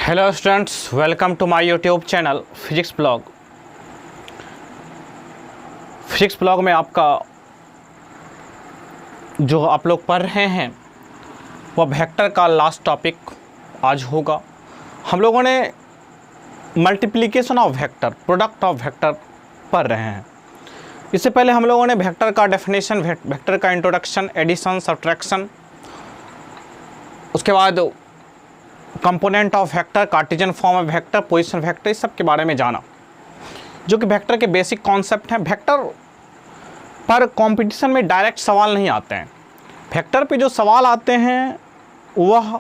Hello students, welcome to my YouTube channel physics blog. Physics blog में आपका जो आप लोग पढ़ रहे हैं वह वेक्टर का लास्ट टॉपिक आज होगा। हम लोगों ने multiplication of vector, product of vector पढ़ रहे हैं। इससे पहले हम लोगों ने वेक्टर का डेफिनेशन, वेक्टर का इंट्रोडक्शन, एडिशन, सब्ट्रैक्शन, उसके बाद component of vector, Cartesian form of vector, position vector, इस सब के बारे में जाना, जो कि वेक्टर के बेसिक कॉन्सेप्ट हैं। वेक्टर पर कंपटीशन में डायरेक्ट सवाल नहीं आते हैं। वेक्टर पे जो सवाल आते हैं वह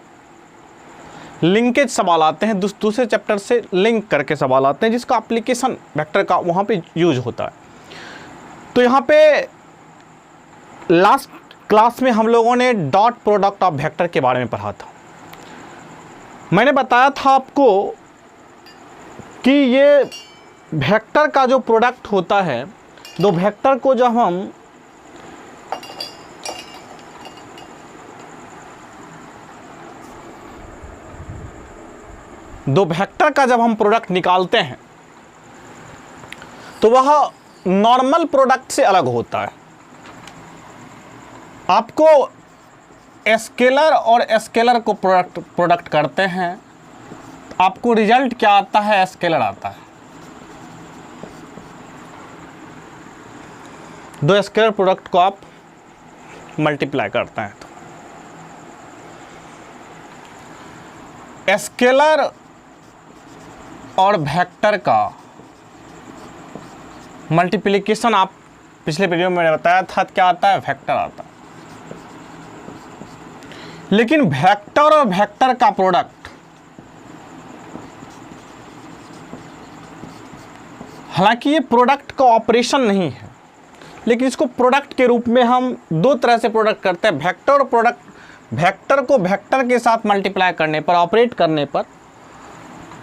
लिंकेज सवाल आते हैं, दूसरे चैप्टर से लिंक करके सवाल आते हैं, जिसका एप्लीकेशन वेक्टर का वहाँ पे यूज होता है। तो यहाँ पे लास्ट क्लास में हम लोगों ने डॉट प्रोडक्ट ऑफ वेक्टर के बारे में पढ़ा था। मैंने बताया था आपको कि ये वेक्टर का जो प्रोडक्ट होता है, दो वेक्टर को जब हम प्रोडक्ट निकालते हैं तो वह नॉर्मल प्रोडक्ट से अलग होता है। आपको स्केलर और स्केलर को प्रोडक्ट करते हैं, आपको रिजल्ट क्या आता है? स्केलर आता है। दो स्केलर प्रोडक्ट को आप मल्टीप्लाई करते हैं तो स्केलर और वेक्टर का मल्टीप्लिकेशन, आप पिछले वीडियो में मैंने बताया था क्या आता है? वेक्टर आता है। लेकिन वेक्टर और वेक्टर का प्रोडक्ट, हालांकि ये प्रोडक्ट का ऑपरेशन नहीं है, लेकिन इसको प्रोडक्ट के रूप में हम दो तरह से प्रोडक्ट करते हैं। वेक्टर और प्रोडक्ट, वेक्टर को वेक्टर के साथ मल्टीप्लाई करने पर, ऑपरेट करने पर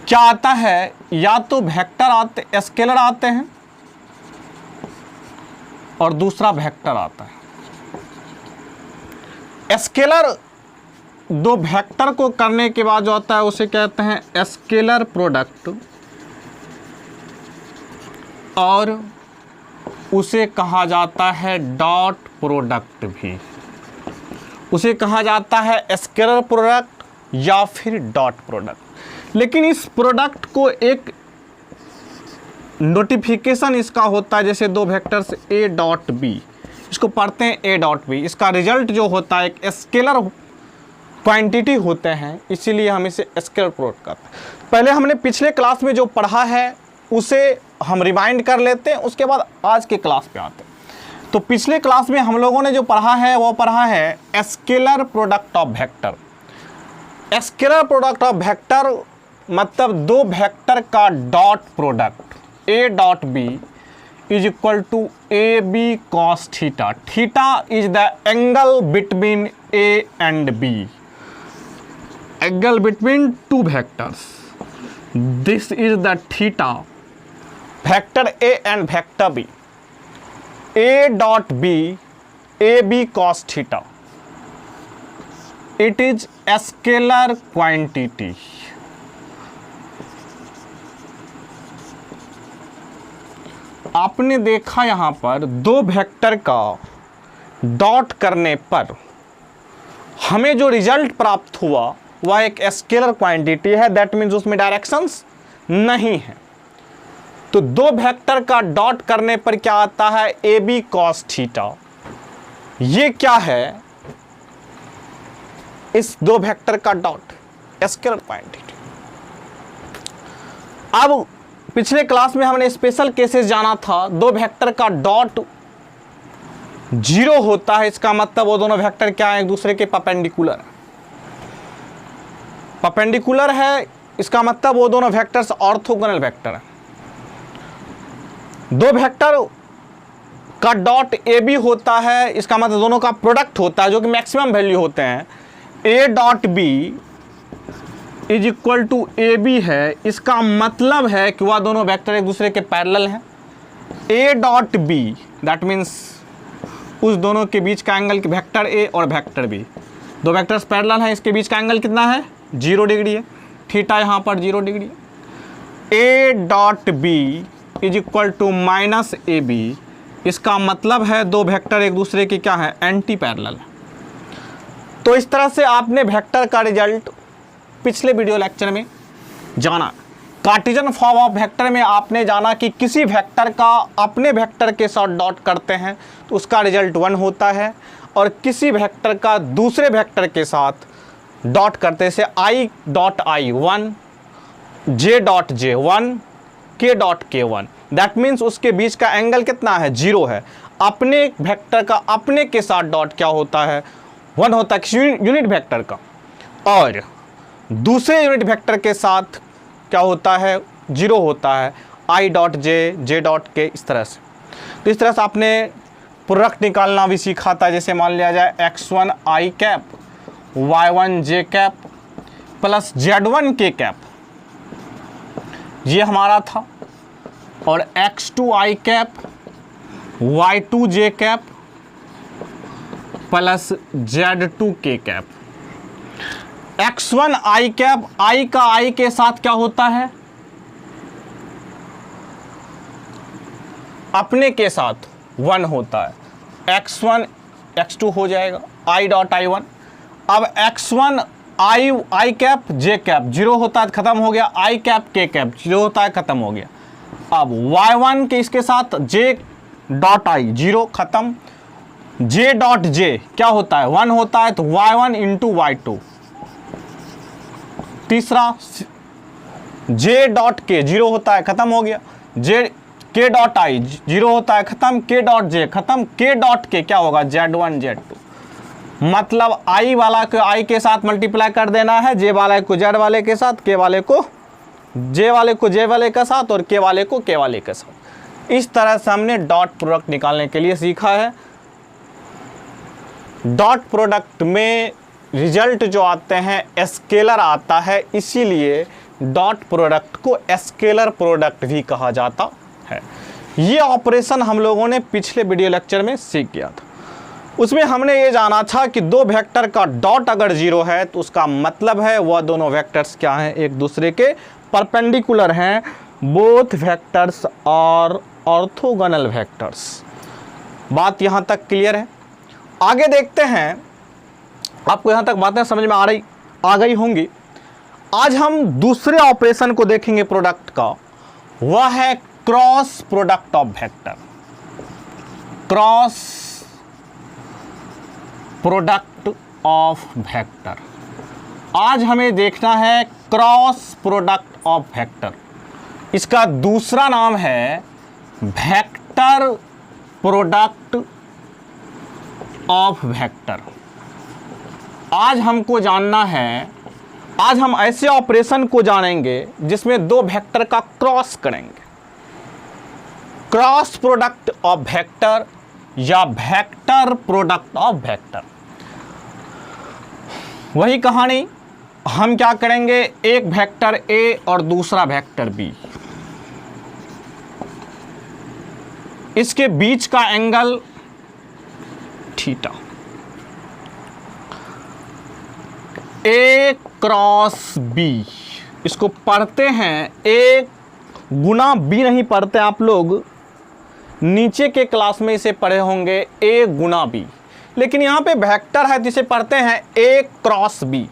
क्या आता है? या तो वेक्टर आते, स्केलर आते हैं, और दूसरा वेक्टर आता है। स्केलर दो वेक्टर को करने के बाद जो आता है उसे कहते हैं स्केलर प्रोडक्ट, और उसे कहा जाता है डॉट प्रोडक्ट भी। उसे कहा जाता है स्केलर प्रोडक्ट या फिर डॉट प्रोडक्ट। लेकिन इस प्रोडक्ट को एक नोटिफिकेशन इसका होता है, जैसे दो वेक्टर्स ए डॉट बी, इसको पढ़ते हैं ए डॉट बी। इसका रिजल्ट जो होता है एक स्केलर क्वांटिटी होते हैं, इसीलिए हम इसे स्केलर प्रोडक्ट कहते हैं। पहले हमने पिछले क्लास में जो पढ़ा है उसे हम रिमाइंड कर लेते हैं, उसके बाद आज के क्लास पे आते हैं। तो पिछले क्लास में हम लोगों ने जो पढ़ा है वो पढ़ा है scalar product of vector. Scalar product of vector मतलब दो वेक्टर का dot product A dot B is equal to A B cos theta. Theta is the angle between A and B, angle between two vectors. This is the theta, vector A and vector B. A dot B, AB cos theta. It is a scalar quantity. आपने देखा यहाँ पर दो vector का dot करने पर हमें जो रिजल्ट प्राप्त हुआ वह एक स्केलर क्वांटिटी है। दैट मीन्स उसमें डायरेक्शंस नहीं है। तो दो वेक्टर का डॉट करने पर क्या आता है? A B cos theta. ये क्या है? इस दो वेक्टर का डॉट, स्केलर क्वांटिटी। अब पिछले क्लास में हमने स्पेशल केसेस जाना था। दो वेक्टर का डॉट जीरो होता है, इसका मतलब वो दोनों वेक्टर क्या है? एक दूसरे के परपेंडिकुलर। परपेंडिकुलर है, इसका मतलब वो दोनों वेक्टर्स ऑर्थोगोनल वेक्टर हैं। दो वेक्टर का डॉट ए बी होता है, इसका मतलब दोनों का प्रोडक्ट होता है, जो कि मैक्सिमम वैल्यू होते हैं। A dot B is equal to A B है, इसका मतलब है कि वह दोनों वेक्टर एक दूसरे के पैरेलल हैं। A dot B that means उस दोनों के बीच का एंगल, वेक्टर ए और वेक्टर बी, दो वेक्टर्स पैरेलल हैं, इसके बीच का एंगल कितना है? 0 डिग्री है। थीटा यहाँ पर 0 degree. A dot B is equal to minus A B, इसका मतलब है दो वेक्टर एक दूसरे के क्या है, एंटी पैरेलल। तो इस तरह से आपने वेक्टर का रिजल्ट पिछले वीडियो लेक्चर में जाना। कार्टेशियन फॉर्म ऑफ वेक्टर में आपने जाना कि किसी वेक्टर का अपने वेक्टर के साथ डॉट करते हैं तो उसका रिजल्ट 1 होता है, और किसी वेक्टर का दूसरे वेक्टर के साथ डॉट करते से i dot i 1, j dot j 1, k dot k 1, that means उसके बीच का एंगल कितना है, 0 है। अपने वेक्टर का अपने के साथ डॉट क्या होता है, 1 होता है किसी यूनिट वेक्टर का, और दूसरे यूनिट वेक्टर के साथ क्या होता है, 0 होता है, i dot j dot k, इस तरह से। तो इस तरह से आपने प्रोडक्ट निकालना भी सीखा था। जैसे मान लिया जाए x1 i cap y1 j cap plus z1 k cap, ये हमारा था, और x2 i cap y2 j cap plus z2 k cap. x1 i cap, i का i के साथ क्या होता है, अपने के साथ 1 होता है, x1 x2 हो जाएगा, i डॉट i1। अब x1 i cap j cap 0 होता है, खत्म हो गया, i कैप k कैप 0 होता है, खत्म हो गया। अब y1 के इसके साथ j डॉट i 0, खत्म, j डॉट j क्या होता है, 1 होता है, तो y1 इंटू y2। तीसरा j डॉट k 0 होता है, खत्म हो गया, k डॉट i 0 होता है, खत्म, k डॉट j खत्म, k डॉट k क्या होगा, z1 z2। मतलब i वाला को i के साथ मल्टीप्लाई कर देना है, j वाले को z वाले के साथ, k वाले को j वाले को j वाले के साथ, और k वाले को k वाले के साथ। इस तरह से हमने डॉट प्रोडक्ट निकालने के लिए सीखा है। डॉट प्रोडक्ट में रिजल्ट जो आते हैं स्केलर आता है, इसीलिए डॉट प्रोडक्ट को स्केलर प्रोडक्ट भी कहा जाता है। ये ऑपरेशन हम लोगों ने पिछले वीडियो लेक्चर में सीख गया था। उसमें हमने ये जाना था कि दो वेक्टर का डॉट अगर 0 है तो उसका मतलब है वह दोनों वेक्टर्स क्या हैं, एक दूसरे के परपेंडिकुलर हैं। बोथ वेक्टर्स और ऑर्थोगोनल वेक्टर्स। बात यहाँ तक क्लियर है। आगे देखते हैं, आपको यहाँ तक बातें समझ में आ गई होंगी। आज हम दूसरे ऑपरेशन को देखेंगे प्रोडक्ट का, वह है cross product of vector. Cross product of vector आज हमें देखना है। क्रॉस प्रोडक्ट ऑफ वेक्टर, इसका दूसरा नाम है वेक्टर प्रोडक्ट ऑफ वेक्टर। आज हमको जानना है, आज हम ऐसे ऑपरेशन को जानेंगे जिसमें दो वेक्टर का क्रॉस करेंगे। क्रॉस प्रोडक्ट ऑफ वेक्टर या वेक्टर प्रोडक्ट ऑफ वेक्टर। वही कहानी, हम क्या करेंगे, एक वेक्टर ए और दूसरा वेक्टर बी, इसके बीच का एंगल थीटा, ए क्रॉस बी, इसको पढ़ते हैं ए गुना बी नहीं पढ़ते आप लोग, नीचे के क्लास में इसे पढ़े होंगे ए गुना बी, लेकिन यहाँ पे वेक्टर है जिसे पढ़ते हैं ए क्रॉस बी।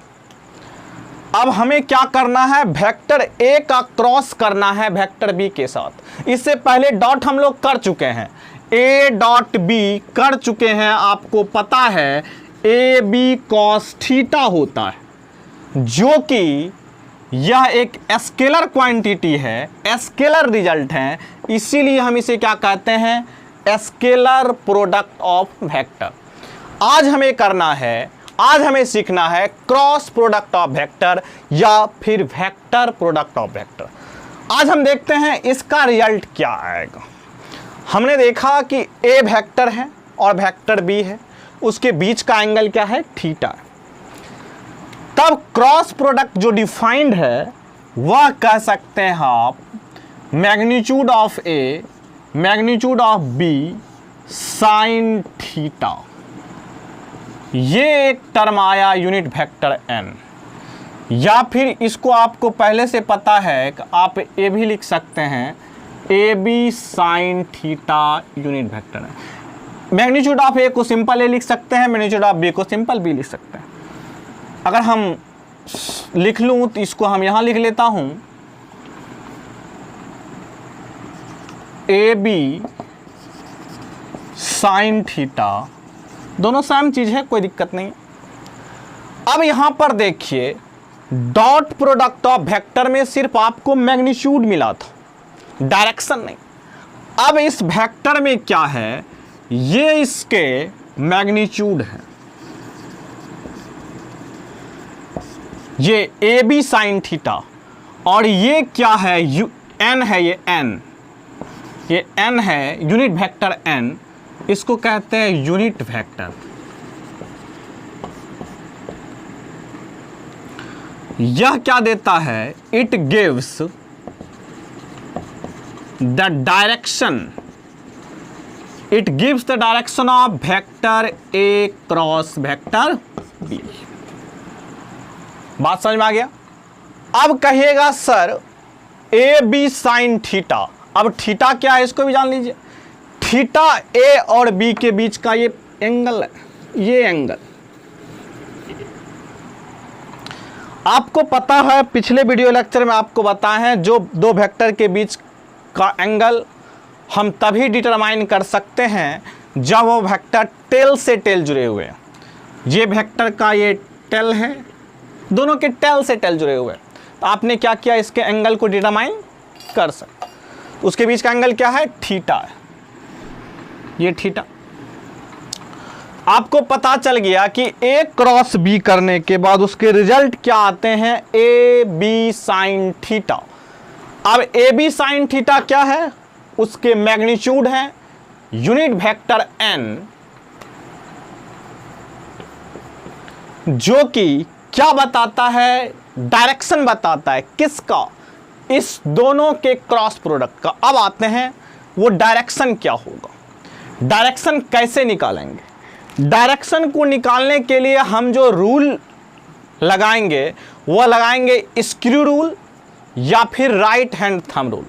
अब हमें क्या करना है, वेक्टर ए का क्रॉस करना है वेक्टर बी के साथ। इससे पहले डॉट हम लोग कर चुके हैं, ए डॉट बी कर चुके हैं। आपको पता है ए बी कॉस थीटा होता है, जो कि यह एक स्केलर क्वांटिटी है, स्केलर रिजल्ट है, इसीलिए हम इसे क्या कहते हैं, स्केलर प्रोडक्ट ऑफ वेक्टर। आज हमें करना है, आज हमें सीखना है क्रॉस प्रोडक्ट ऑफ वेक्टर या फिर वेक्टर प्रोडक्ट ऑफ वेक्टर। आज हम देखते हैं इसका रिजल्ट क्या आएगा। हमने देखा कि ए वेक्टर है और वेक्टर बी है, उसके बीच का एंगल क्या है, थीटा। तब क्रॉस प्रोडक्ट जो डिफाइंड है वह कह सकते हैं आप magnitude of A magnitude of B sine theta. ये एक टर्म आया यूनिट वेक्टर n, या फिर इसको आपको पहले से पता है कि आप ए भी लिख सकते हैं, A B sine theta unit vector है। मैग्नीट्यूड ऑफ ए को सिंपल ए लिख सकते हैं, मैग्नीट्यूड ऑफ बी को सिंपल बी लिख सकते हैं। अगर हम लिख लूं तो इसको हम यहां लिख लेता हूं, ए बी साइन थीटा, दोनों सेम चीज है, कोई दिक्कत नहीं। अब यहां पर देखिए डॉट प्रोडक्ट ऑफ वेक्टर में सिर्फ आपको मैग्नीट्यूड मिला था, डायरेक्शन नहीं। अब इस वेक्टर में क्या है, ये इसके मैग्नीट्यूड है, ये ए बी साइन थीटा, और ये क्या है, एन है, ये एन है, यूनिट वेक्टर एन, इसको कहते हैं यूनिट वेक्टर। यह क्या देता है, it gives the direction, it gives the direction of vector A cross vector B. बात समझ में आ गया। अब कहिएगा sir A B sine theta, अब थीटा क्या है इसको भी जान लीजिए। थीटा ए और बी के बीच का ये एंगल है, ये एंगल आपको पता है, पिछले वीडियो लेक्चर में आपको बताए हैं, जो दो वेक्टर के बीच का एंगल हम तभी डिटरमाइन कर सकते हैं जब वो वेक्टर टेल से टेल जुड़े हुए हैं। ये वेक्टर का ये टेल है, दोनों के टेल से टेल जुड़े हुए हैं, तो आपने क्या किया, इसके एंगल को डिटरमाइन कर सकते। उसके बीच का एंगल क्या है, थीटा है, ये थीटा। आपको पता चल गया कि ए क्रॉस बी करने के बाद उसके रिजल्ट क्या आते हैं, ए बी साइन थीटा। अब ए बी साइन थीटा क्या है, उसके मैग्नीट्यूड है यूनिट वेक्टर एन, जो कि क्या बताता है, डायरेक्शन बताता है, किसका, इस दोनों के क्रॉस प्रोडक्ट का। अब आते हैं वो डायरेक्शन क्या होगा, डायरेक्शन कैसे निकालेंगे। डायरेक्शन को निकालने के लिए हम जो रूल लगाएंगे वो लगाएंगे स्क्रू रूल या फिर राइट हैंड थंब रूल।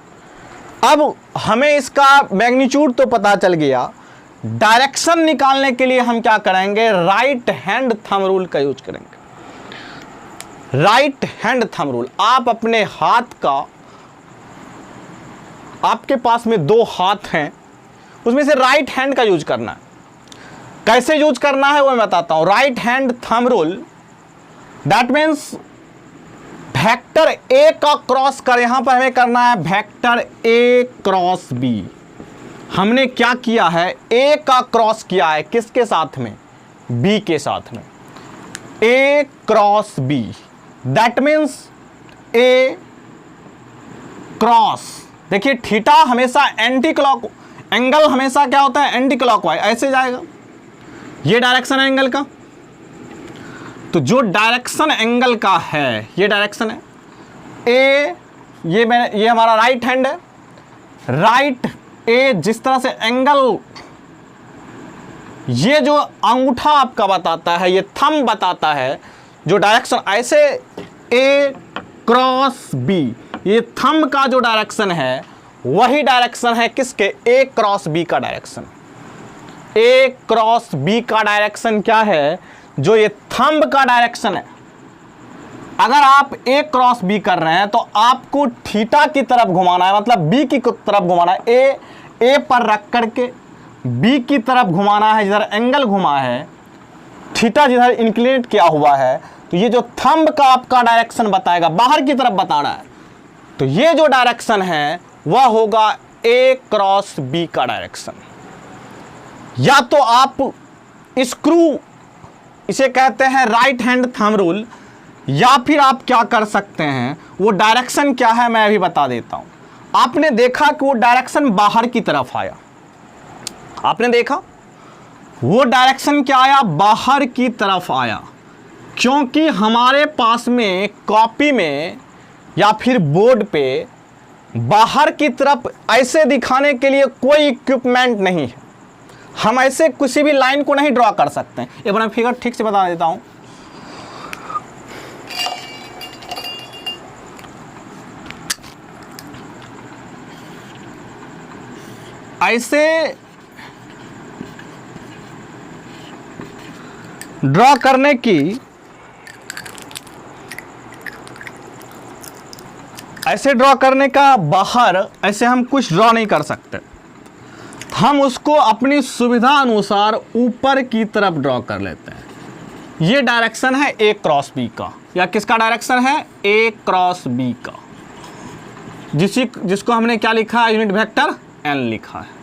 अब हमें इसका मैग्नीट्यूड तो पता चल गया, डायरेक्शन निकालने के लिए हम क्या करेंगे, राइट हैंड थंब रूल का यूज करेंगे। राइट हैंड थंब रूल, आप अपने हाथ का, आपके पास में दो हाथ हैं, उसमें से राइट हैंड का यूज करना है। कैसे यूज करना है वो मैं बताता हूं। Right hand thumb rule, that means vector A का क्रॉस कर, यहां पर हमें करना है वेक्टर ए क्रॉस बी। हमने क्या किया है, ए का क्रॉस किया है, किसके साथ में, बी के साथ में, A cross B, that means A cross. देखिए थीटा हमेशा एंटी क्लॉक, एंगल हमेशा क्या होता है, एंटी क्लॉकवाइज, ऐसे जाएगा, ये डायरेक्शन है एंगल का। तो जो डायरेक्शन एंगल का है, ये डायरेक्शन है ए, ये हमारा राइट हैंड है, राइट ए जिस तरह से एंगल, ये जो अंगूठा आपका बताता है, ये थंब बताता है जो डायरेक्शन, ऐसे ए क्रॉस बी, ये थंब का जो डायरेक्शन है वही डायरेक्शन है किसके, ए क्रॉस बी का डायरेक्शन। ए क्रॉस बी का डायरेक्शन क्या है, जो ये थंब का डायरेक्शन है। अगर आप ए क्रॉस बी कर रहे हैं तो आपको थीटा की तरफ घुमाना है, मतलब बी की तरफ घुमाना है, ए पर रख करके बी की तरफ घुमाना है, जिधर एंगल घुमा है, थीटा जिधर इंक्लिनेट किया हुआ है। तो ये जो थंब का आपका डायरेक्शन बताएगा, बाहर की तरफ बता रहा है, तो ये जो डायरेक्शन है वह होगा ए क्रॉस बी का डायरेक्शन। या तो आप स्क्रू, इसे कहते हैं राइट हैंड थंब रूल, या फिर आप क्या कर सकते हैं, वो डायरेक्शन क्या है मैं अभी बता देता हूं। आपने देखा कि वो डायरेक्शन बाहर की तरफ आया, आपने देखा वो डायरेक्शन क्या आया, बाहर की तरफ आया, क्योंकि हमारे पास में कॉपी में या फिर बोर्ड पे बाहर की तरफ ऐसे दिखाने के लिए कोई इक्विपमेंट नहीं है। हम ऐसे किसी भी लाइन को नहीं ड्रॉ कर सकते हैं। एक बार मैं फिगर ठीक से बता देता हूं। ऐसे ड्रॉ करने की ऐसे ड्रॉ करने का बाहर ऐसे हम कुछ ड्रॉ नहीं कर सकते, हम उसको अपनी सुविधा अनुसार ऊपर की तरफ ड्रॉ कर लेते हैं। ये डायरेक्शन है ए क्रॉस बी का, या किसका डायरेक्शन है? ए क्रॉस बी का, जिसको हमने क्या लिखा है? यूनिट वेक्टर एन लिखा है।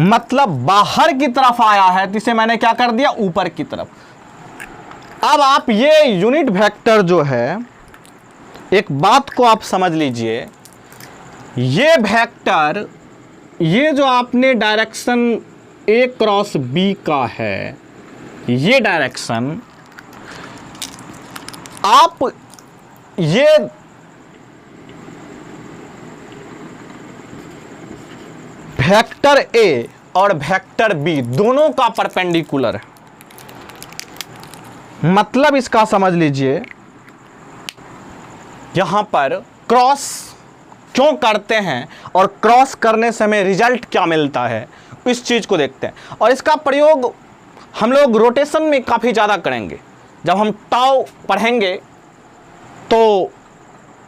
मतलब बाहर की तरफ आया है तो इसे मैंने क्या कर दिया? ऊपर की तरफ। अब आप ये यूनिट वेक्टर जो है, एक बात को आप समझ लीजिए, ये वेक्टर, ये जो आपने डायरेक्शन ए क्रॉस बी का है, ये डायरेक्शन आप ये वेक्टर ए और वेक्टर बी दोनों का परपेंडिकुलर है। मतलब इसका समझ लीजिए, यहां पर क्रॉस क्यों करते हैं और क्रॉस करने से हमें रिजल्ट क्या मिलता है, इस चीज को देखते हैं। और इसका प्रयोग हम लोग रोटेशन में काफी ज्यादा करेंगे। जब हम टाउ पढ़ेंगे तो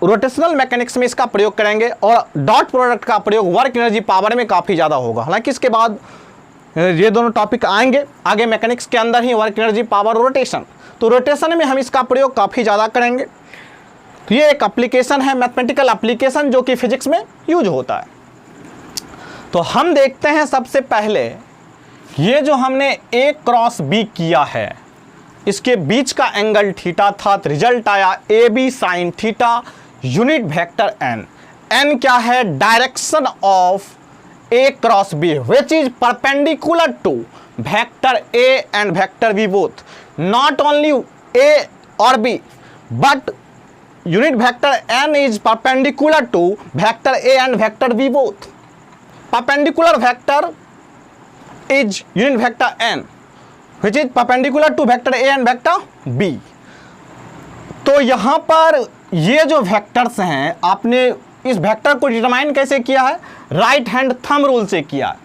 रोटेशनल मैकेनिक्स में इसका प्रयोग करेंगे, और डॉट प्रोडक्ट का प्रयोग वर्क एनर्जी पावर में काफ़ी ज़्यादा होगा। हालांकि इसके बाद ये दोनों टॉपिक आएंगे आगे मैकेनिक्स के अंदर ही, वर्क एनर्जी पावर रोटेशन। तो रोटेशन में हम इसका प्रयोग काफ़ी ज़्यादा करेंगे। तो ये एक एप्लीकेशन है, मैथमेटिकल एप्लीकेशन, जो कि फिजिक्स में यूज होता है। तो हम देखते हैं सबसे पहले, ये जो हमने ए क्रॉस बी किया है, इसके बीच का एंगल थीटा था, तो रिजल्ट आया A B sine theta unit vector N. N क्या है? Direction of A cross B which is perpendicular to vector A and vector B both. Not only A और B, but unit vector N is perpendicular to vector A and vector B both. Perpendicular vector is unit vector N which is perpendicular to vector A and vector B। तो यहाँ पर ये जो vectors हैं, आपने इस vector को determine कैसे किया है? राइट हैंड थंब रूल से किया है।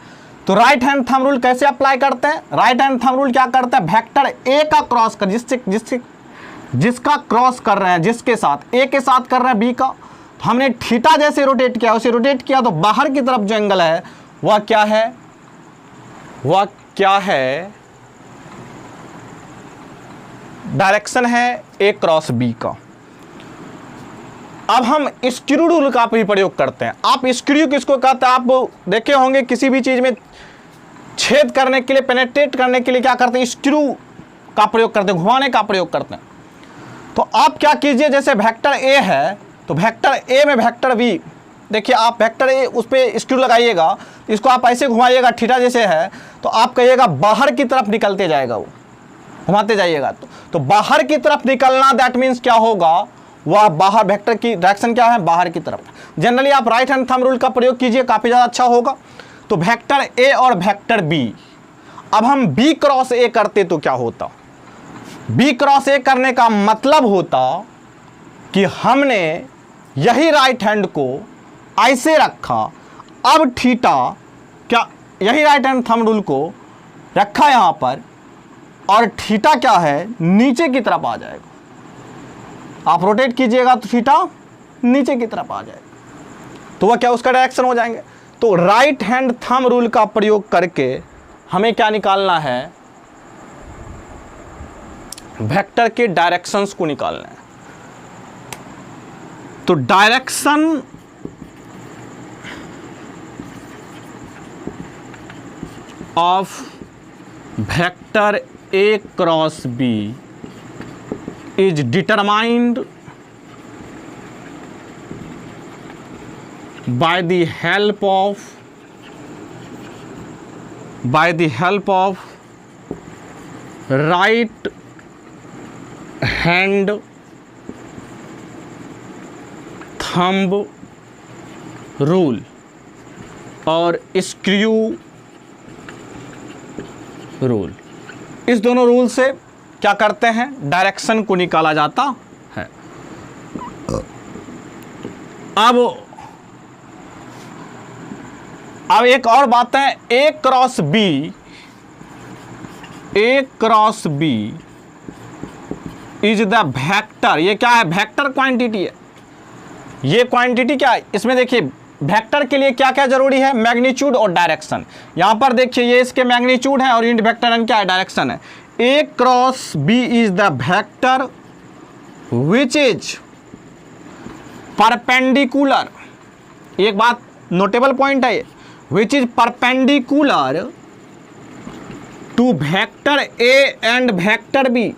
तो राइट हैंड थंब रूल कैसे अप्लाई करते हैं? राइट हैंड थंब रूल क्या करता है? वेक्टर ए का क्रॉस कर, जिसका क्रॉस कर रहे हैं, जिसके साथ ए के साथ कर रहे हैं बी का, तो हमने थीटा जैसे रोटेट किया, उसे रोटेट किया तो बाहर की तरफ जो एंगल है वह क्या है? वह क्या है? डायरेक्शन है ए क्रॉस बी का। अब हम स्क्रू रूल का भी प्रयोग करते हैं। आप स्क्रू किसको कहते हैं? आप देखे होंगे किसी भी चीज में छेद करने के लिए, पेनेट्रेट करने के लिए क्या करते हैं? स्क्रू का प्रयोग करते हैं, घुमाने का प्रयोग करते हैं। तो आप क्या कीजिए, जैसे वेक्टर ए है तो वेक्टर ए में वेक्टर बी, देखिए आप वेक्टर ए उस पर स्क्रू लगाइएगा, इसको आप ऐसे घुमाइएगा, थीटा जैसे है, तो आप कहिएगा बाहर की तरफ निकलते जाएगा, वो घुमाते जाइएगा। तो बाहर की तरफ निकलना, दैट मीन्स क्या होगा? वह बाहर, वेक्टर की डायरेक्शन क्या है? बाहर की तरफ। जनरली आप राइट हैंड थंब रूल का प्रयोग कीजिए, काफ़ी ज़्यादा अच्छा होगा। तो वेक्टर ए और वेक्टर बी, अब हम बी क्रॉस ए करते तो क्या होता? बी क्रॉस ए करने का मतलब होता कि हमने यही राइट हैंड को ऐसे रखा, अब थीटा क्या, यही राइट हैंड थंब रूल को रखा यहाँ पर, और थीटा क्या है? नीचे की तरफ आ जाएगा। आप रोटेट कीजिएगा तो थीटा नीचे की तरफ आ जाएगा, तो वह क्या, उसका डायरेक्शन हो जाएंगे। तो राइट हैंड थंब रूल का प्रयोग करके हमें क्या निकालना है? वेक्टर के डायरेक्शंस को निकालना है। तो direction of vector A cross B is determined by the help of right hand thumb rule और स्क्रू रूल। इस दोनों रूल से क्या करते हैं? डायरेक्शन को निकाला जाता है। अब अब एक और बात है, A cross B is the vector. ये क्या है? वेक्टर क्वांटिटी है। ये क्वांटिटी क्या है? इसमें देखिए वेक्टर के लिए क्या क्या जरूरी है? मैग्नीट्यूड और डायरेक्शन। यहां पर देखिए ये इसके मैग्नीट्यूड है और यूनिट वेक्टर एन क्या है? डायरेक्शन है। A cross B is the vector which is perpendicular, एक बात नोटेबल पॉइंट है, which is perpendicular to vector A and vector B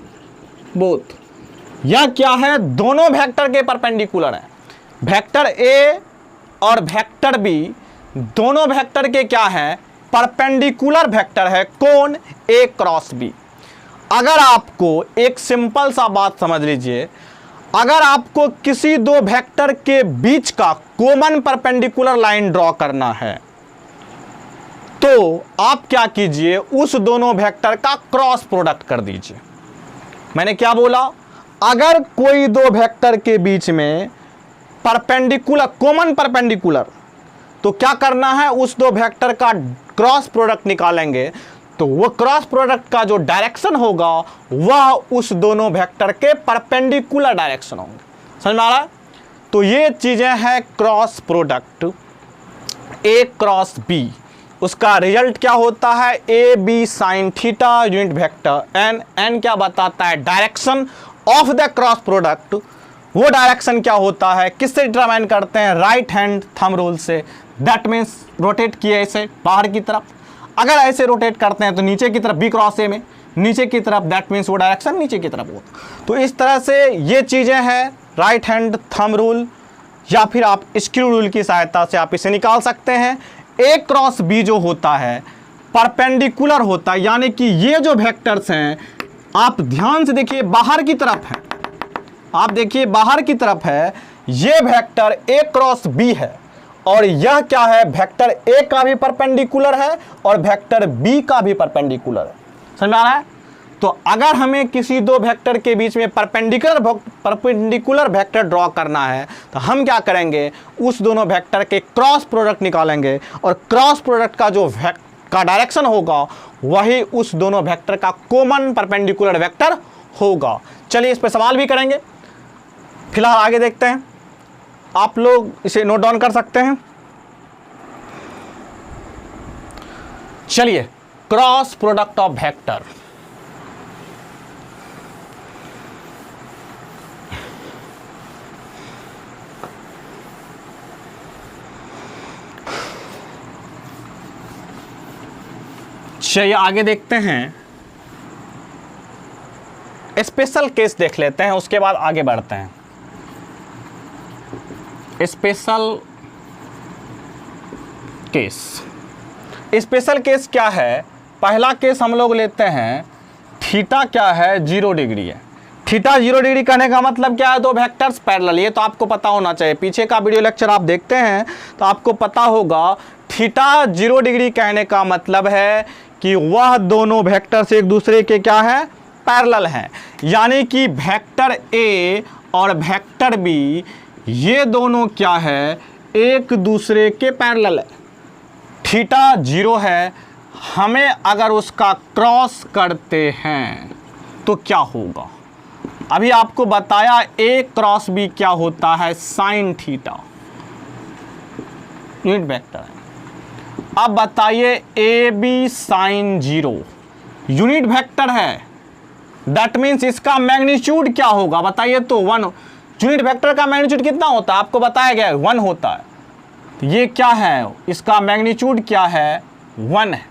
both. यह क्या है? दोनों वेक्टर के परपेंडिकुलर है। वेक्टर A और वेक्टर B दोनों वेक्टर के क्या है? परपेंडिकुलर वेक्टर है। कौन? A cross B। अगर आपको एक सिंपल सा बात समझ लीजिए, अगर आपको किसी दो वेक्टर के बीच का कॉमन परपेंडिकुलर लाइन ड्रॉ करना है तो आप क्या कीजिए? उस दोनों वेक्टर का क्रॉस प्रोडक्ट कर दीजिए। मैंने क्या बोला? अगर कोई दो वेक्टर के बीच में परपेंडिकुलर, कॉमन परपेंडिकुलर, तो क्या करना है? उस दो वेक्टर का क्रॉस प्रोडक्ट निकालेंगे तो वो क्रॉस प्रोडक्ट का जो डायरेक्शन होगा वह उस दोनों वेक्टर के परपेंडिकुलर डायरेक्शन होंगे। समझ में आ रहा है? तो ये चीजें हैं cross product A cross B। उसका रिजल्ट क्या होता है? A B sine theta unit vector N. N क्या बताता है? Direction of the cross product. वो डायरेक्शन क्या होता है? किससे डिटरमाइन करते हैं? राइट हैंड थंब रूल से। दैट मीन्स रोटेट किए ऐसे बाहर की तरफ। अगर ऐसे रोटेट करते हैं तो नीचे की तरफ B क्रॉस A में, नीचे की तरफ, दैट मीन्स वो डायरेक्शन नीचे की तरफ होता। तो इस तरह से ये चीजें हैं राइट हैंड थंब रूल या फिर आप स्क्रू रूल की सहायता से आप इसे निकाल सकते हैं। A क्रॉस B जो होता है परपेंडिकुलर होता है, यानी कि ये जो वेक्टर्स हैं आप ध्यान से देखिए बाहर की तरफ है, आप देखिए बाहर की तरफ है, ये वेक्टर A क्रॉस B है और यह क्या है? वेक्टर A का भी परपेंडिकुलर है और वेक्टर B का भी परपेंडिकुलर है। समझ में आ रहा है? तो अगर हमें किसी दो वेक्टर के बीच में परपेंडिकुलर वेक्टर ड्रॉ करना है तो हम क्या करेंगे? उस दोनों वेक्टर के क्रॉस प्रोडक्ट निकालेंगे और क्रॉस प्रोडक्ट का जो का डायरेक्शन होगा वही उस दोनों वेक्टर का कॉमन परपेंडिकुलर वेक्टर होगा। चलिए इस पर सवाल भी करेंगे। फिलहाल आगे देखते हैं, आप लोग इसे नोट डाउन कर सकते हैं। चलिए क्रॉस प्रोडक्ट ऑफ वेक्टर। चलिए आगे देखते हैं, स्पेशल केस देख लेते हैं, उसके बाद आगे बढ़ते हैं। Special case. स्पेशल केस क्या है? पहला केस हम लोग लेते हैं, थीटा क्या है? 0 डिग्री है। थीटा 0 डिग्री कहने का मतलब क्या है? दो वेक्टर्स पैरेलल। ये तो आपको पता होना चाहिए, पीछे का वीडियो लेक्चर आप देखते हैं तो आपको पता होगा। थीटा 0 डिग्री कहने का मतलब है कि वह दोनों वेक्टर्स एक दूसरे के क्या है? पैरेलल हैं। यानी कि वेक्टर A और वेक्टर B ये दोनों क्या है? एक दूसरे के पैरेलल है। थीटा 0 है, हमें अगर उसका क्रॉस करते हैं तो क्या होगा? अभी आपको बताया A क्रॉस B क्या होता है? साइन थीटा यूनिट वेक्टर है। अब बताइए A B sine 0 unit vector है, दैट मीन्स इसका मैग्नीट्यूड क्या होगा? बताइए तो 1। यूनिट वेक्टर का मैग्नीट्यूड कितना होता है? आपको बताया गया है 1 होता है। तो ये क्या है? इसका मैग्नीट्यूड क्या है? 1 है।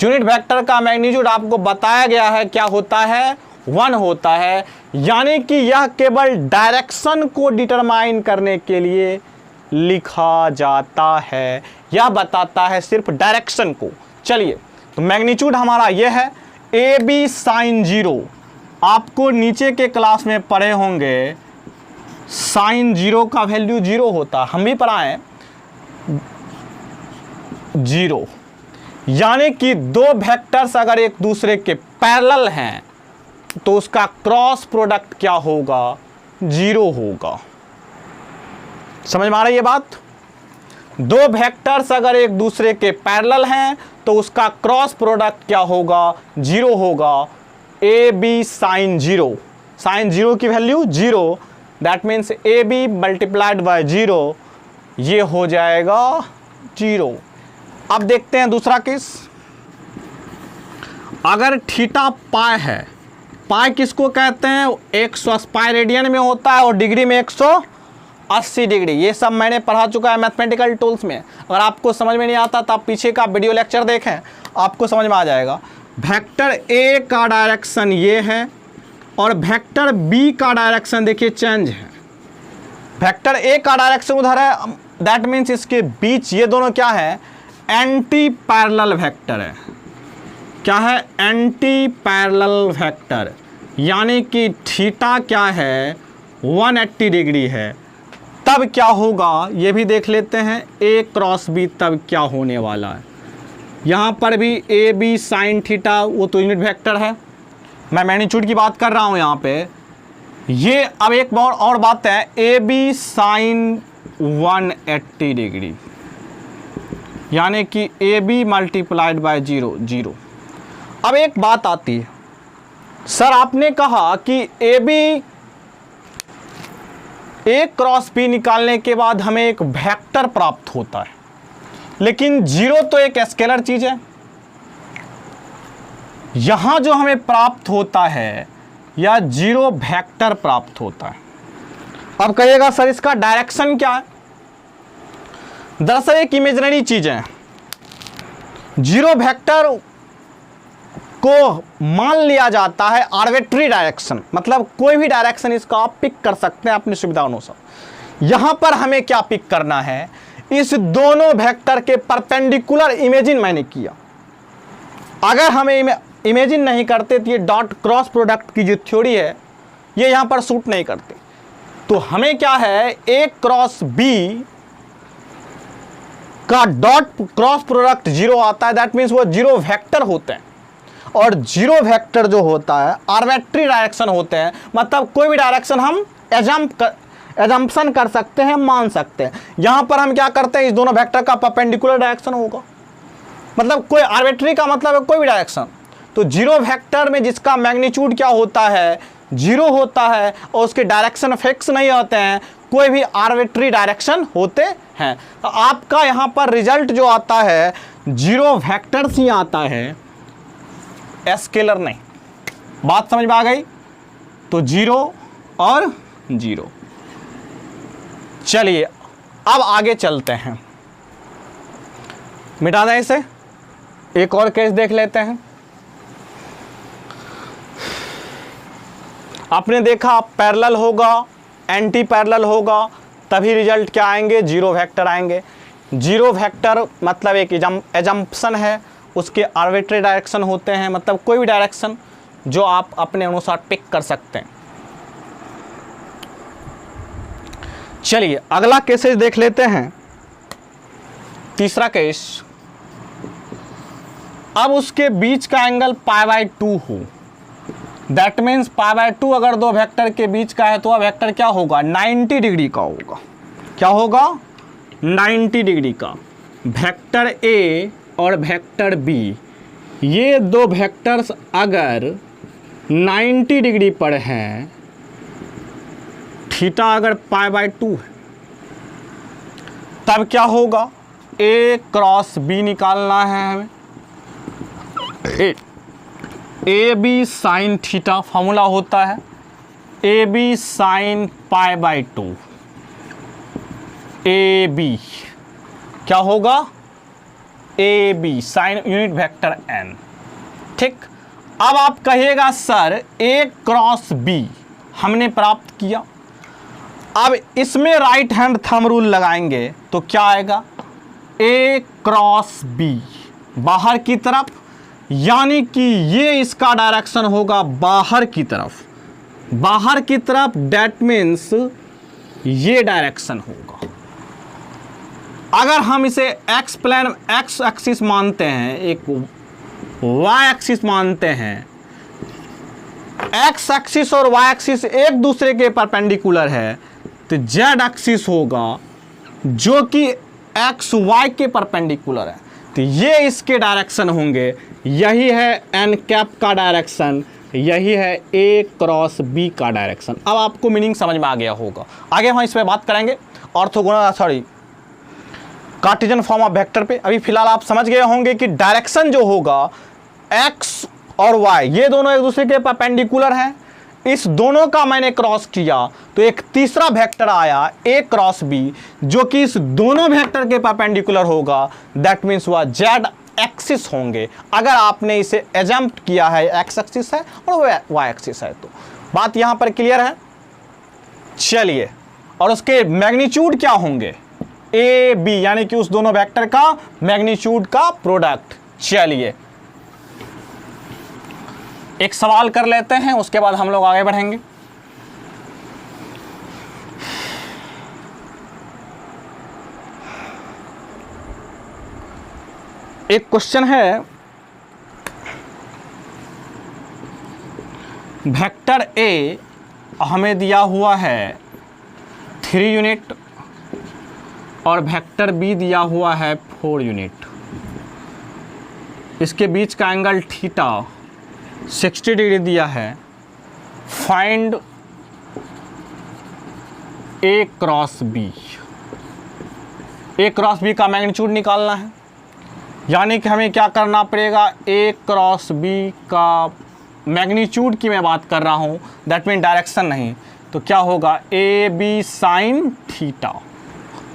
यूनिट वेक्टर का मैग्नीट्यूड आपको बताया गया है क्या होता है? 1 होता है। यानी कि यह केवल डायरेक्शन को डिटरमाइन करने के लिए लिखा जाता है, यह बताता है सिर्फ डायरेक्शन को। चलिए तो मैग्नीट्यूड हमारा यह है ए बी साइन 0। आपको नीचे के क्लास में पढ़े होंगे साइन 0 का वैल्यू 0 होता, हम भी पढ़ाएं 0। यानी कि दो वेक्टर्स अगर एक दूसरे के पैरेलल हैं तो उसका क्रॉस प्रोडक्ट क्या होगा? 0 होगा। समझ में आ रही है बात? दो वेक्टर्स अगर एक दूसरे के पैरेलल हैं तो उसका क्रॉस प्रोडक्ट क्या होगा, जीरो होगा। A B sine zero, sine zero की value zero, that means A B multiplied by zero, ये हो जाएगा जीरो। अब देखते हैं दूसरा केस। अगर थीटा पाई है, पाई किसको कहते हैं, 100 पाई रेडियन में होता है और डिग्री में 180 डिग्री। ये सब मैंने पढ़ा चुका है मैथमेटिकल टूल्स में। अगर आपको समझ में नहीं आता तो आप पीछे का वीडियो लेक्चर देखें, आपको समझ में आ जाएगा। वेक्टर ए का डायरेक्शन ये है और वेक्टर बी का डायरेक्शन देखिए चेंज है। वेक्टर ए का डायरेक्शन उधर है, दैट मीन्स इसके बीच ये दोनों क्या है, एंटी पैरेलल वेक्टर है। क्या है, एंटी पैरेलल वेक्टर, यानी कि थीटा क्या है, 180 डिग्री है। तब क्या होगा ये भी देख लेते हैं, ए क्रॉस बी तब क्या होने वाला है। यहाँ पर भी ए बी साइन थीटा, वो तो यूनिट वेक्टर है, मैं मैग्नीट्यूड की बात कर रहा हूँ यहाँ पे। ये अब एक और बात है, ए बी साइन 180 डिग्री, यानी कि A B multiplied by zero, zero. अब एक बात आती है, सर आपने कहा कि A B, A cross B निकालने के बाद हमें एक वेक्टर प्राप्त होता है, लेकिन जीरो तो एक स्केलर चीज है। यहां जो हमें प्राप्त होता है या जीरो वेक्टर प्राप्त होता है। अब कहिएगा सर इसका डायरेक्शन क्या है। दरअसल एक इमेजिनरी चीज है, जीरो वेक्टर को मान लिया जाता है आर्बिट्री डायरेक्शन, मतलब कोई भी डायरेक्शन इसका आप पिक कर सकते हैं अपनी सुविधा अनुसार। यहां पर हमें क्या पिक करना है, इस दोनों वेक्टर के परपेंडिकुलर इमेजिन मैंने किया। अगर हमें इमेजिन नहीं करते तो ये डॉट क्रॉस प्रोडक्ट की जो थ्योरी है ये यहां पर सूट नहीं करती। तो हमें क्या है, ए क्रॉस बी का डॉट क्रॉस प्रोडक्ट जीरो आता है, दैट मीन्स वो जीरो वेक्टर होते हैं। और जीरो वेक्टर जो होता है आर्बिट्री डायरेक्शन होते हैं, मतलब कोई भी डायरेक्शन हम एजम्पशन कर सकते हैं, मान सकते हैं। यहां पर हम क्या करते हैं, इस दोनों वेक्टर का परपेंडिकुलर डायरेक्शन होगा, मतलब कोई आर्बिट्री का मतलब है कोई भी डायरेक्शन। तो जीरो वेक्टर में जिसका मैग्नीट्यूड क्या होता है, जीरो होता है, और उसके डायरेक्शन फिक्स नहीं होते हैं, कोई भी आर्बिट्री डायरेक्शन होते हैं। तो आपका यहां पर रिजल्ट जो आता है जीरो वेक्टर्स ही आता है, स्केलर नहीं। बात समझ में आ गई। तो जीरो और जीरो। चलिए अब आगे चलते हैं, मिटा दें इसे, एक और केस देख लेते हैं। आपने देखा पैरेलल होगा, एंटी पैरेलल होगा, तभी रिजल्ट क्या आएंगे, जीरो वेक्टर आएंगे। जीरो वेक्टर मतलब एक एजम्पशन है, उसके आर्बिट्री डायरेक्शन होते हैं, मतलब कोई भी डायरेक्शन जो आप अपने अनुसार पिक कर सकते हैं। चलिए अगला केसेस देख लेते हैं, तीसरा केस। अब उसके बीच का एंगल π/2 हो, दैट मीन्स π/2 अगर दो वेक्टर के बीच का है तो वह वेक्टर क्या होगा, 90 डिग्री का होगा। क्या होगा, 90 डिग्री का। वेक्टर ए और वेक्टर बी, ये दो वेक्टर्स अगर 90 डिग्री पर हैं, थीटा अगर π/2 है, तब क्या होगा, ए क्रॉस बी निकालना है हमें। A B sine theta formula होता है, A B sine π/2। A B क्या होगा, A B sine unit vector N. ठीक, अब आप कहिएगा सर ए क्रॉस बी हमने प्राप्त किया, अब इसमें राइट हैंड थंब रूल लगाएंगे तो क्या आएगा, ए क्रॉस बी बाहर की तरफ, यानी कि ये इसका डायरेक्शन होगा बाहर की तरफ, बाहर की तरफ, दैट मीन्स ये डायरेक्शन होगा। अगर हम इसे एक्स प्लेन, एक्स एक्सिस मानते हैं, एक वाई एक्सिस मानते हैं, एक्स एक्सिस और वाई एक्सिस एक दूसरे के परपेंडिकुलर है, तो जेड एक्सिस होगा जो कि एक्स वाई के परपेंडिकुलर है, तो ये इसके डायरेक्शन होंगे। यही है एन कैप का डायरेक्शन, यही है ए क्रॉस बी का डायरेक्शन। अब आपको मीनिंग समझ में आ गया होगा। आगे हम इस पर बात करेंगे कार्टेशियन फॉर्म ऑफ वेक्टर पे। अभी फिलहाल आप समझ गए होंगे कि डायरेक्शन जो होगा एक्स और वाई ये दोनों एक दूसरे के परपेंडिकुलर हैं। इस दोनों का मैंने क्रॉस किया तो एक तीसरा वेक्टर आया ए क्रॉस बी जो कि इस दोनों वेक्टर के परपेंडिकुलर होगा। दैट मीन्स वह जेड एक्सिस होंगे। अगर आपने इसे एजम्प्ट किया है एक्स एक्सिस है और वाई एक्सिस है तो बात यहां पर क्लियर है। चलिए, और उसके मैग्नीट्यूड क्या होंगे, ए बी, यानी कि उस दोनों वेक्टर का मैग्नीट्यूड का प्रोडक्ट। चलिए एक सवाल कर लेते हैं, उसके बाद हम लोग आगे बढ़ेंगे। एक क्वेश्चन है, वेक्टर ए हमें दिया हुआ है 3 यूनिट और वेक्टर बी दिया हुआ है 4 यूनिट। इसके बीच का एंगल थीटा 60 डिग्री दिया है। Find A cross B. A cross B का मैग्नीट्यूड निकालना है, यानी कि हमें क्या करना पड़ेगा, ए क्रॉस बी का मैग्नीट्यूड की मैं बात कर रहा हूँ, दैट मीन डायरेक्शन नहीं। तो क्या होगा, ए बी साइन थीटा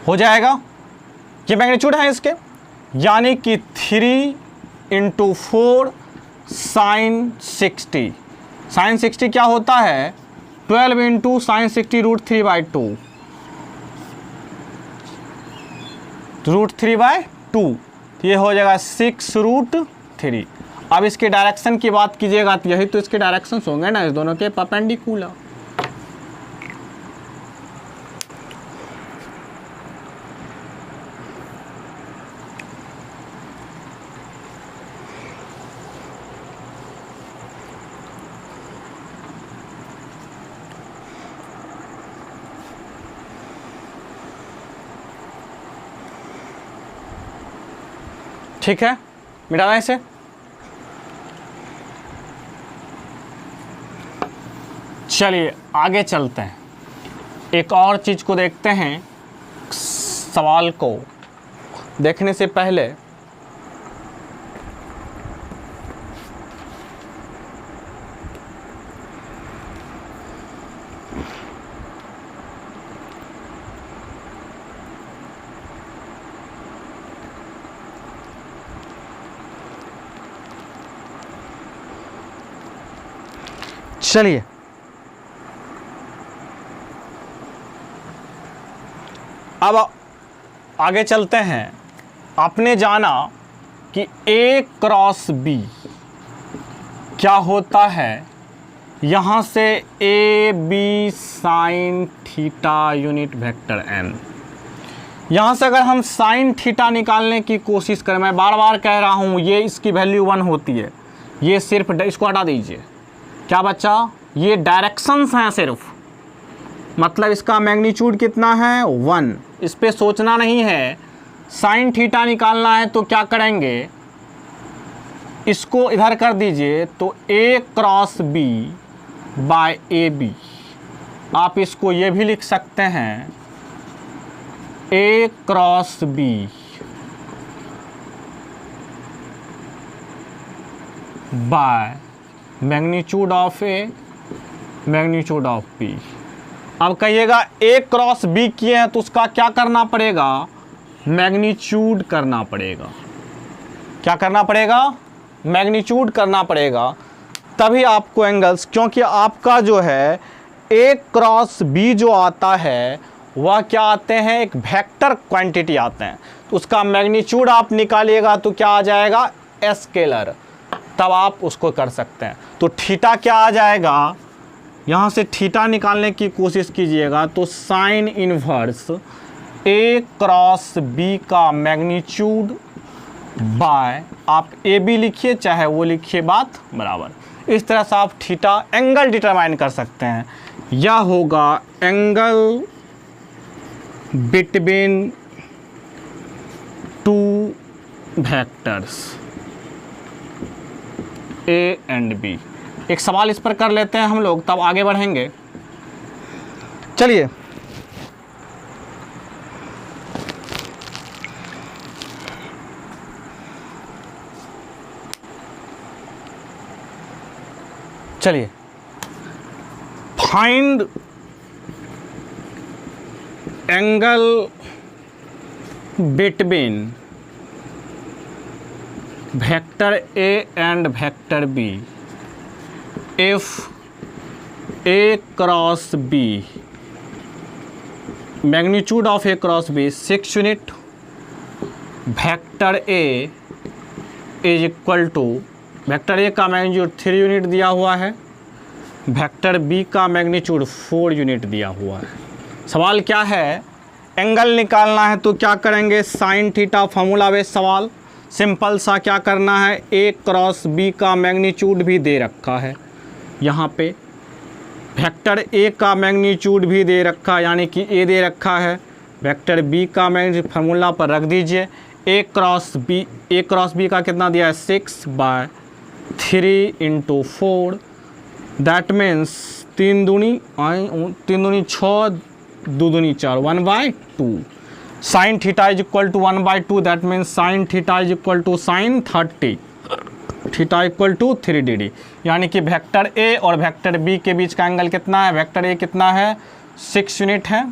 हो जाएगा। ये मैग्नीट्यूड है इसके, यानी कि 3 × 4 साइन 60। साइन 60 क्या होता है, 12 × साइन 60 √3/2। √3/2 ये हो जाएगा 6√3। अब इसके डायरेक्शन की बात कीजिएगा तो यही तो इसके डायरेक्शन होंगे ना, इस दोनों के परपेंडिकुलर। ठीक है, मिटाना इसे। चलिए आगे चलते हैं, एक और चीज़ को देखते हैं। सवाल को देखने से पहले चलिए अब आगे चलते हैं। आपने जाना कि ए क्रॉस बी क्या होता है, यहाँ से A B sine theta unit vector N. यहाँ से अगर हम साइन थीटा निकालने की कोशिश करें, मैं बार बार कह रहा हूँ ये इसकी वैल्यू 1 होती है, ये सिर्फ इसको हटा दीजिए। क्या बच्चा, ये डायरेक्शंस हैं सिर्फ, मतलब इसका मैग्नीट्यूड कितना है 1। इस पे सोचना नहीं है। साइन थीटा निकालना है तो क्या करेंगे, इसको इधर कर दीजिए तो A cross B by A B. आप इसको ये भी लिख सकते हैं A cross B by magnitude of A magnitude of B. अब कहिएगा ए क्रॉस बी किए हैं तो उसका क्या करना पड़ेगा, मैग्नीट्यूड करना पड़ेगा। क्या करना पड़ेगा, मैग्नीट्यूड करना पड़ेगा, तभी आपको एंगल्स, क्योंकि आपका जो है ए क्रॉस बी जो आता है वह क्या आते हैं, एक वेक्टर क्वांटिटी आते हैं, तो उसका मैग्नीट्यूड आप निकालिएगा तो क्या आ जाएगा, स्केलर। तब आप उसको कर सकते हैं। तो थीटा क्या आ जाएगा, यहाँ से थीटा निकालने की कोशिश कीजिएगा तो साइन इनवर्स ए क्रॉस बी का मैग्नीट्यूड बाय, आप ए बी लिखिए चाहे वो लिखिए, बात बराबर। इस तरह से आप थीटा एंगल डिटरमाइन कर सकते हैं। यह होगा angle between vectors A and B. एक सवाल इस पर कर लेते हैं हम लोग, तब आगे बढ़ेंगे। चलिए चलिए find angle between vector A and vector B if A cross B magnitude of A cross B 6 unit, vector A is equal to, vector A का मैग्नीट्यूड 3 यूनिट दिया हुआ है, वेक्टर बी का मैग्नीट्यूड 4 यूनिट दिया हुआ है। सवाल क्या है, एंगल निकालना है तो क्या करेंगे, साइन थीटा फॉर्मूला बेस्ड सवाल, सिंपल सा क्या करना है, ए क्रॉस बी का मैग्नीट्यूड भी दे रखा है, यहाँ पे वेक्टर ए का मैग्नीट्यूड भी दे रखा है, यानी कि ए दे रखा है, वेक्टर बी का मैग्नीट्यूड फार्मूला पर रख दीजिए, ए क्रॉस बी का कितना दिया है 6/3 × 4, दैट मीन्स 3 दूनी 6, 2 दूनी 4, 1/2। Sine theta is equal to 1/2, that means sine theta is equal to sine 30, theta equal to 3 degree. यानी कि वेक्टर ए और वेक्टर बी के बीच का एंगल कितना है, वेक्टर ए कितना है 6 यूनिट है,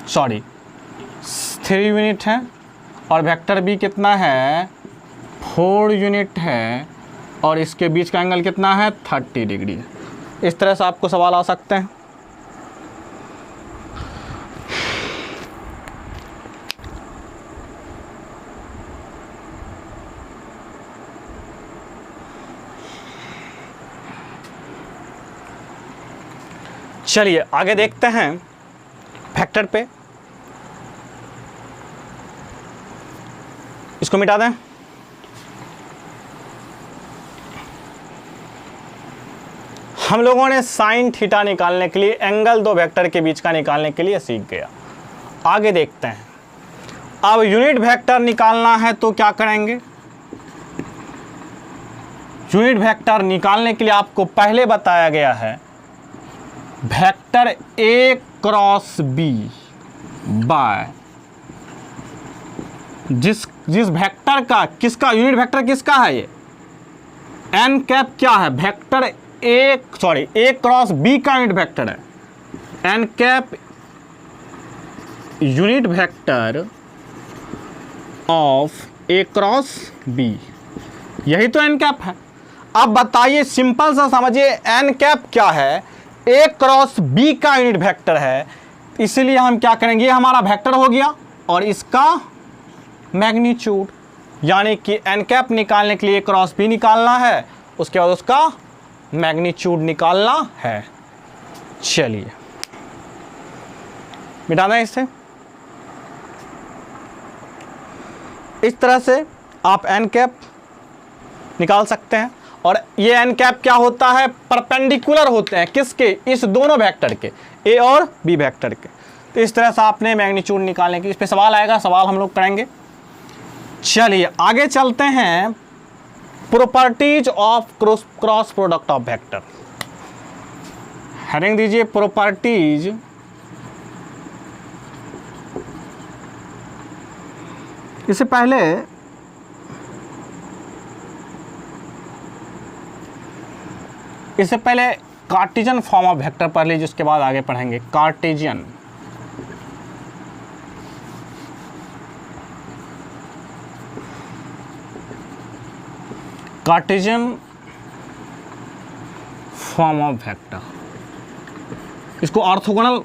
सॉरी 3 यूनिट है, और वेक्टर बी कितना है 4 यूनिट है, और इसके बीच का एंगल कितना है 30 डिग्री है। इस तरह से आपको सवाल आ सकते हैं। चलिए आगे देखते हैं वेक्टर पे, इसको मिटा दें। हम लोगों ने साइन थीटा निकालने के लिए एंगल दो वेक्टर के बीच का निकालने के लिए सीख गया। आगे देखते हैं, अब यूनिट वेक्टर निकालना है तो क्या करेंगे, यूनिट वेक्टर निकालने के लिए आपको पहले बताया गया है vector A cross B by जिस वेक्टर का किसका यूनिट वेक्टर किसका है, ये एन कैप क्या है, वेक्टर ए क्रॉस बी का यूनिट वेक्टर है, N cap unit vector of A cross B, यही तो एन कैप है। अब बताइए, सिंपल सा समझिए, एन कैप क्या है, ए क्रॉस बी का यूनिट वेक्टर है, इसलिए हम क्या करेंगे, ये हमारा वेक्टर हो गया और इसका मैग्नीट्यूड, यानी कि एन कैप निकालने के लिए क्रॉस बी निकालना है, उसके बाद उसका मैग्नीट्यूड निकालना है। चलिए मिटाना है इससे। इस तरह से आप एन कैप निकाल सकते हैं, और ये एन कैप क्या होता है, परपेंडिकुलर होते हैं किसके, इस दोनों वेक्टर के, ए और बी वेक्टर के। तो इस तरह से आपने मैग्नीट्यूड निकालने की, इस पे सवाल आएगा, सवाल हम लोग करेंगे। चलिए आगे चलते हैं, properties of cross product of vector, heading दीजिए प्रॉपर्टीज इससे पहले कार्टेशियन फॉर्म ऑफ वेक्टर पढ़ लीजिए, उसके बाद आगे पढ़ेंगे Cartesian. Cartesian form of vector, इसको ऑर्थोगोनल।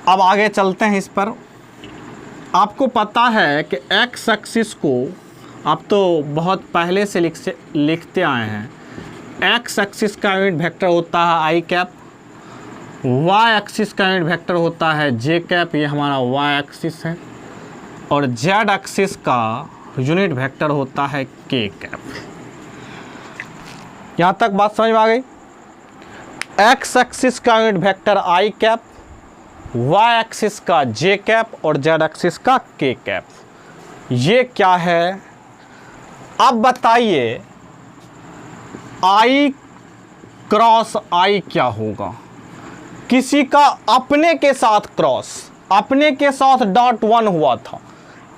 अब आगे चलते हैं इस पर। आपको पता है कि एक्स एक्सिस को आप तो बहुत पहले से लिखते आए हैं, एक्स एक्सिस का यूनिट वेक्टर होता है आई कैप, वाई एक्सिस का यूनिट वेक्टर होता है जे कैप, ये हमारा वाई एक्सिस है, और जेड एक्सिस का यूनिट वेक्टर होता है के कैप। यहाँ तक बात समझ में आ गई। एक्स एक्सिस का यूनिट वेक्टर आई कैप, वाई एक्सिस का जे कैप और जेड एक्सिस का के कैप। ये क्या है? अब बताइए I क्रॉस I क्या होगा? किसी का अपने के साथ क्रॉस, अपने के साथ डॉट 1 हुआ था,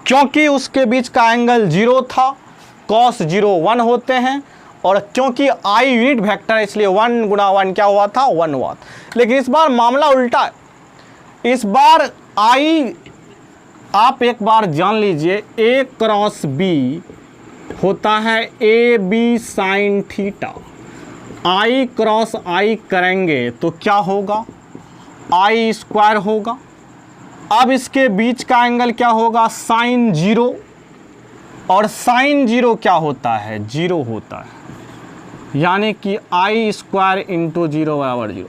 क्योंकि उसके बीच का एंगल 0 था, कॉस 0 1 होते हैं, और क्योंकि I यूनिट वेक्टर है इसलिए 1 गुना 1 क्या हुआ था? 1 हुआ था। लेकिन इस बार मामला उल्टा है। इस बार I, आप एक बार जान लीजिए, A क्रॉस B होता है A B sine theta. I cross I करेंगे तो क्या होगा? I स्क्वायर होगा। अब इसके बीच का एंगल क्या होगा? साइन 0, और साइन 0 क्या होता है? 0 होता है, यानी कि I स्क्वायर इंटू 0 बराबर 0।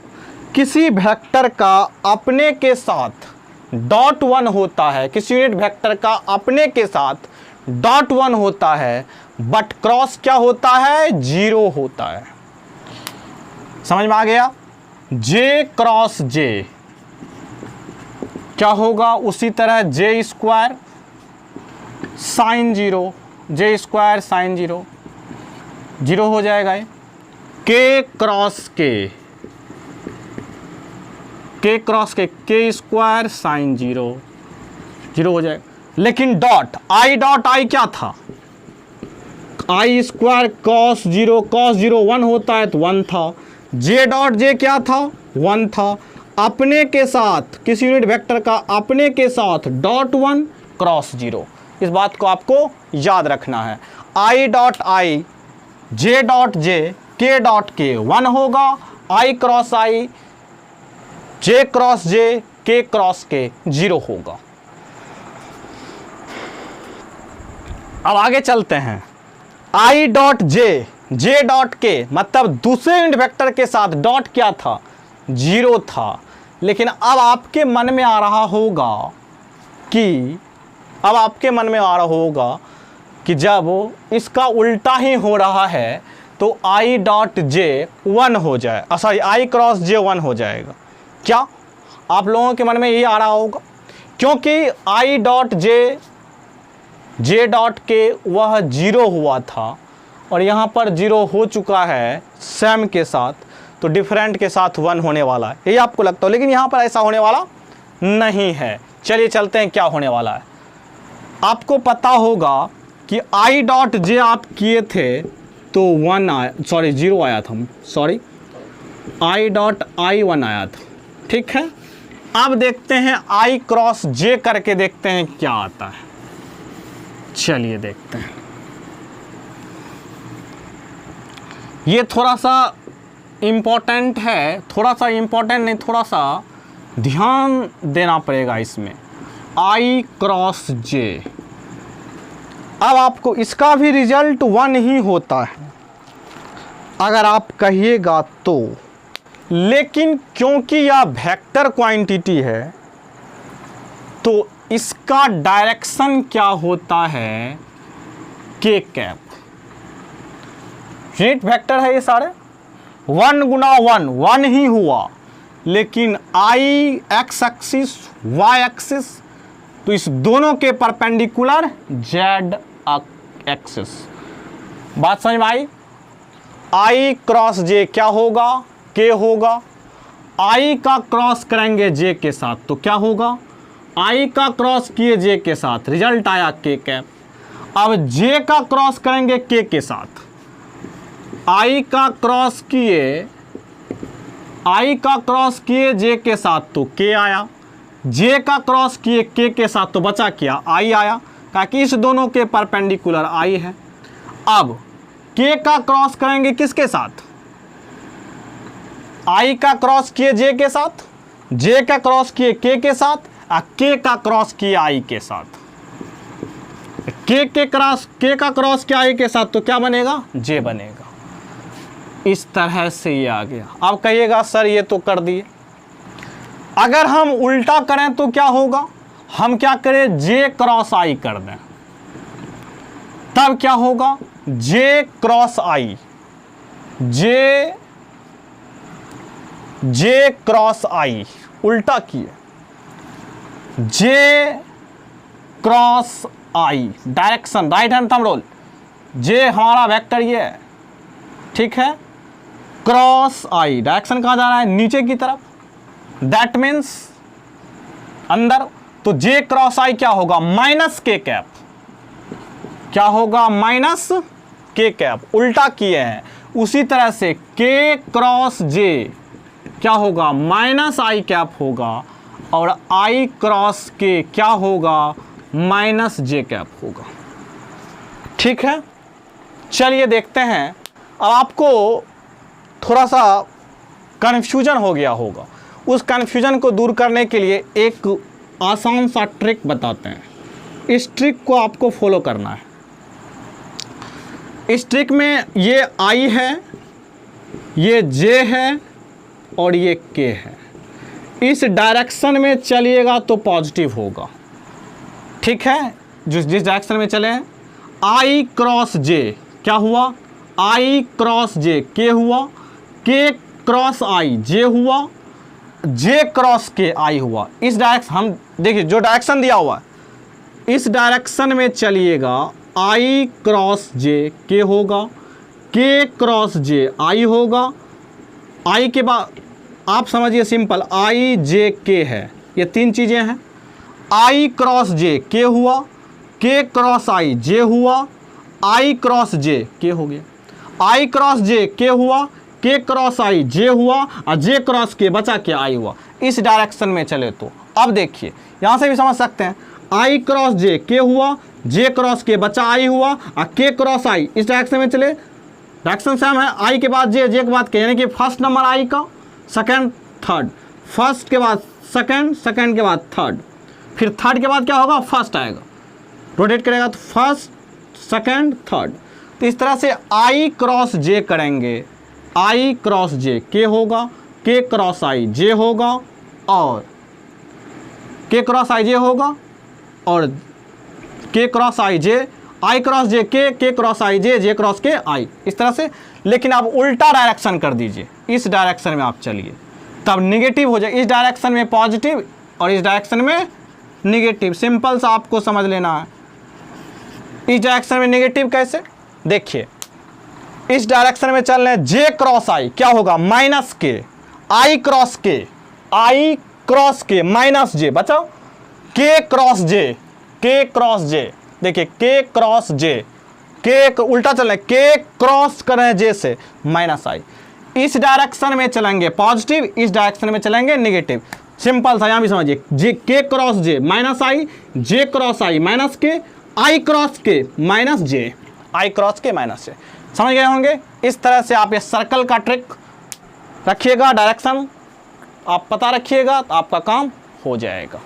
किसी वेक्टर का अपने के साथ डॉट 1 होता है, किसी यूनिट वेक्टर का अपने के साथ डॉट 1 होता है, बट क्रॉस क्या होता है? 0 होता है। समझ में आ गया? J क्रॉस J क्या होगा? उसी तरह J square sine 0, J square sine 0 0 हो जाएगा। ये K cross K, K cross K square sine 0 0 हो जाएगा। लेकिन डॉट I डॉट I क्या था? I स्क्वायर कॉस 0 1 होता है तो 1 था। J डॉट J क्या था? 1 था। अपने के साथ, किसी यूनिट वेक्टर का अपने के साथ डॉट 1 क्रॉस 0, इस बात को आपको याद रखना है। I dot I, J dot J, K dot K 1 होगा, I cross I, J cross J, K cross K 0 होगा। अब आगे चलते हैं। I dot J, J dot K, मतलब दूसरे यूनिट वेक्टर के साथ डॉट क्या था? 0 था। लेकिन अब आपके मन में आ रहा होगा कि जब इसका उल्टा ही हो रहा है तो I डॉट J 1 हो जाए, सॉरी I क्रॉस J 1 हो जाएगा। क्या आप लोगों के मन में यही आ रहा होगा? क्योंकि I dot J dot K वह 0 हुआ था, और यहाँ पर 0 हो चुका है सेम के साथ, तो डिफरेंट के साथ 1 होने वाला है, यही आपको लगता हो। लेकिन यहाँ पर ऐसा होने वाला नहीं है। चलिए चलते हैं क्या होने वाला है। आपको पता होगा कि I डॉट J आप किए थे तो 1 आया, सॉरी 0 आया था, सॉरी I डॉट I 1 आया था, ठीक है। अब देखते हैं I क्रॉस J करके देखते हैं क्या आता है। चलिए देखते हैं। ये थोड़ा सा इम्पोर्टेंट है, थोड़ा सा इम्पोर्टेंट नहीं, थोड़ा सा ध्यान देना पड़ेगा इसमें। I क्रॉस J, अब आपको इसका भी रिजल्ट 1 ही होता है अगर आप कहिएगा तो, लेकिन क्योंकि यह वेक्टर क्वांटिटी है तो इसका डायरेक्शन क्या होता है? K cap. यूनिट वेक्टर है ये सारे, 1 गुना 1 1 ही हुआ, लेकिन I x axis Y axis, तो इस दोनों के परपेंडिकुलर Z एक्सिस। बात समझ में आई? I क्रॉस J क्या होगा? K होगा। I का क्रॉस करेंगे J के साथ तो क्या होगा? I का क्रॉस किए J के साथ, रिजल्ट आया K कैप। अब J का क्रॉस करेंगे K के साथ, I का क्रॉस किए J के साथ तो K आया, J का क्रॉस किए K के साथ तो बचा क्या? I आया, ताकि इस दोनों के परपेंडिकुलर I है। अब K का क्रॉस करेंगे किसके साथ? I का क्रॉस किए J के साथ, J का क्रॉस किए K के साथ, और K का क्रॉस किए I के साथ। K का क्रॉस किया I के साथ तो क्या बनेगा? J बनेगा। इस तरह से ये आ गया। अब कहिएगा सर ये तो कर दिए, अगर हम उल्टा करें तो क्या होगा? हम क्या करें? J क्रॉस I कर दें, तब क्या होगा? J cross I, J cross I उल्टा किए, J cross I, direction right hand thumb rule, J हमारा वेक्टर ये है, ठीक है, क्रॉस आई, डायरेक्शन कहाँ जा रहा है, नीचे की तरफ, दैट मीन्स अंदर, तो जे क्रॉस आई क्या होगा, माइनस के कैप, क्या होगा, माइनस के कैप, उल्टा किए हैं। उसी तरह से के क्रॉस जे क्या होगा, माइनस आई कैप होगा, और आई क्रॉस के क्या होगा, माइनस जे कैप होगा, ठीक है। चलिए देखते हैं, अब आपको थोड़ा सा कन्फ्यूजन हो गया होगा, उस कन्फ्यूजन को दूर करने के लिए एक आसान सा ट्रिक बताते हैं। इस ट्रिक को आपको फॉलो करना है। इस ट्रिक में ये आई है, ये जे है और ये के है। इस डायरेक्शन में चलिएगा तो पॉजिटिव होगा, ठीक है। जिस डायरेक्शन में चले, आई क्रॉस जे क्या हुआ, आई क्रॉस जे के हुआ, के क्रॉस आई जे हुआ, जे क्रॉस के आई हुआ। इस डायरेक्शन, हम देखिए जो डायरेक्शन दिया हुआ है, इस डायरेक्शन में चलिएगा, आई क्रॉस जे के होगा, के क्रॉस जे आई होगा, आई के बाद आप समझिए सिंपल, आई जे के है, ये तीन चीज़ें हैं। आई क्रॉस जे के हुआ, के क्रॉस आई जे हुआ, आई क्रॉस जे के हो गया, आई क्रॉस जे के हुआ, के क्रॉस आई जे हुआ, और जे क्रॉस के बचा के आई हुआ। इस डायरेक्शन में चले तो अब देखिए यहाँ से भी समझ सकते हैं, आई क्रॉस जे के हुआ, जे क्रॉस के बचा आई हुआ, और के क्रॉस आई। इस डायरेक्शन में चले, डायरेक्शन सेम है, आई के बाद जे, जे के बाद के, यानी कि फर्स्ट नंबर आई का, सेकंड थर्ड, फर्स्ट के बाद सेकंड, सेकंड के बाद थर्ड, फिर थर्ड के बाद क्या होगा, फर्स्ट आएगा, रोटेट करेगा तो फर्स्ट सेकंड थर्ड। तो इस तरह से आई क्रॉस जे करेंगे, आई क्रॉस जे के होगा, के क्रॉस आई जे होगा, और के क्रॉस आई जे होगा, और के क्रॉस आई जे, आई क्रॉस जे के क्रॉस आई जे क्रॉस के आई, इस तरह से। लेकिन आप उल्टा डायरेक्शन कर दीजिए, इस डायरेक्शन में आप चलिए, तब निगेटिव हो जाए। इस डायरेक्शन में पॉजिटिव और इस डायरेक्शन में निगेटिव, सिंपल सा आपको समझ लेना है। इस डायरेक्शन में निगेटिव कैसे, देखिए इस डायरेक्शन में चल रहे हैं, जे क्रॉस आई क्या होगा, माइनस के, आई क्रॉस के, आई क्रॉस के माइनस जे, बचाओ, के क्रॉस जे, के क्रॉस जे, देखिए के क्रॉस जे, के उल्टा चल रहे हैं, के क्रॉस कर रहे हैं जे से, माइनस आई। इस डायरेक्शन में चलेंगे पॉजिटिव, इस डायरेक्शन में चलेंगे नेगेटिव, सिंपल था। यहाँ भी समझिए, जे के क्रॉस जे माइनस आई, जे क्रॉस आई माइनस के, आई क्रॉस के माइनस जे, आई क्रॉस के माइनस जे, समझ गए होंगे। इस तरह से आप ये सर्कल का ट्रिक रखिएगा, डायरेक्शन आप पता रखिएगा तो आपका काम हो जाएगा।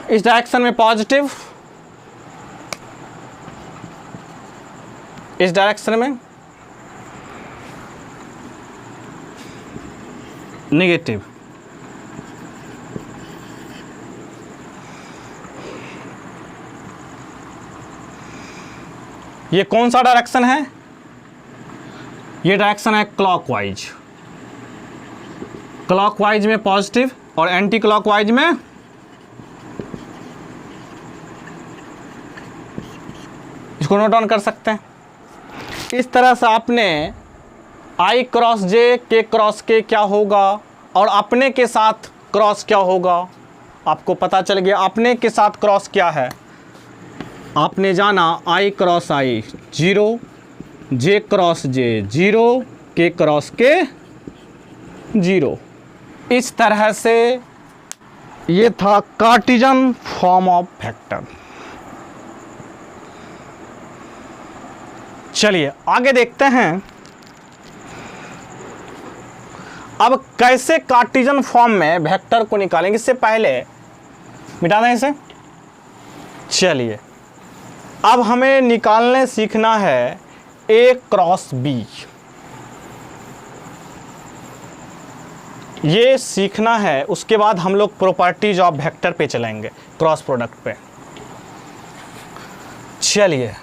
इस डायरेक्शन में पॉजिटिव, इस डायरेक्शन में नेगेटिव। ये कौन सा डायरेक्शन है, ये डायरेक्शन है क्लॉकवाइज। क्लॉकवाइज में पॉजिटिव और एंटी क्लॉकवाइज में इसको नोट डाउन कर सकते हैं। इस तरह से आपने आई क्रॉस जे के क्रॉस के क्या होगा और अपने के साथ क्रॉस क्या होगा आपको पता चल गया। अपने के साथ क्रॉस क्या है आपने जाना, आई क्रॉस आई 0, जे क्रॉस जे 0, के क्रॉस के 0। इस तरह से ये था कार्टेशियन फॉर्म ऑफ वेक्टर। चलिए आगे देखते हैं अब कैसे कार्टेशियन फॉर्म में वेक्टर को निकालेंगे। इससे पहले मिटा दें इसे। चलिए अब हमें निकालने सीखना है A क्रॉस B। ये सीखना है, उसके बाद हम लोग प्रॉपर्टीज ऑफ वेक्टर पे चलेंगे, क्रॉस प्रोडक्ट पे। चलिए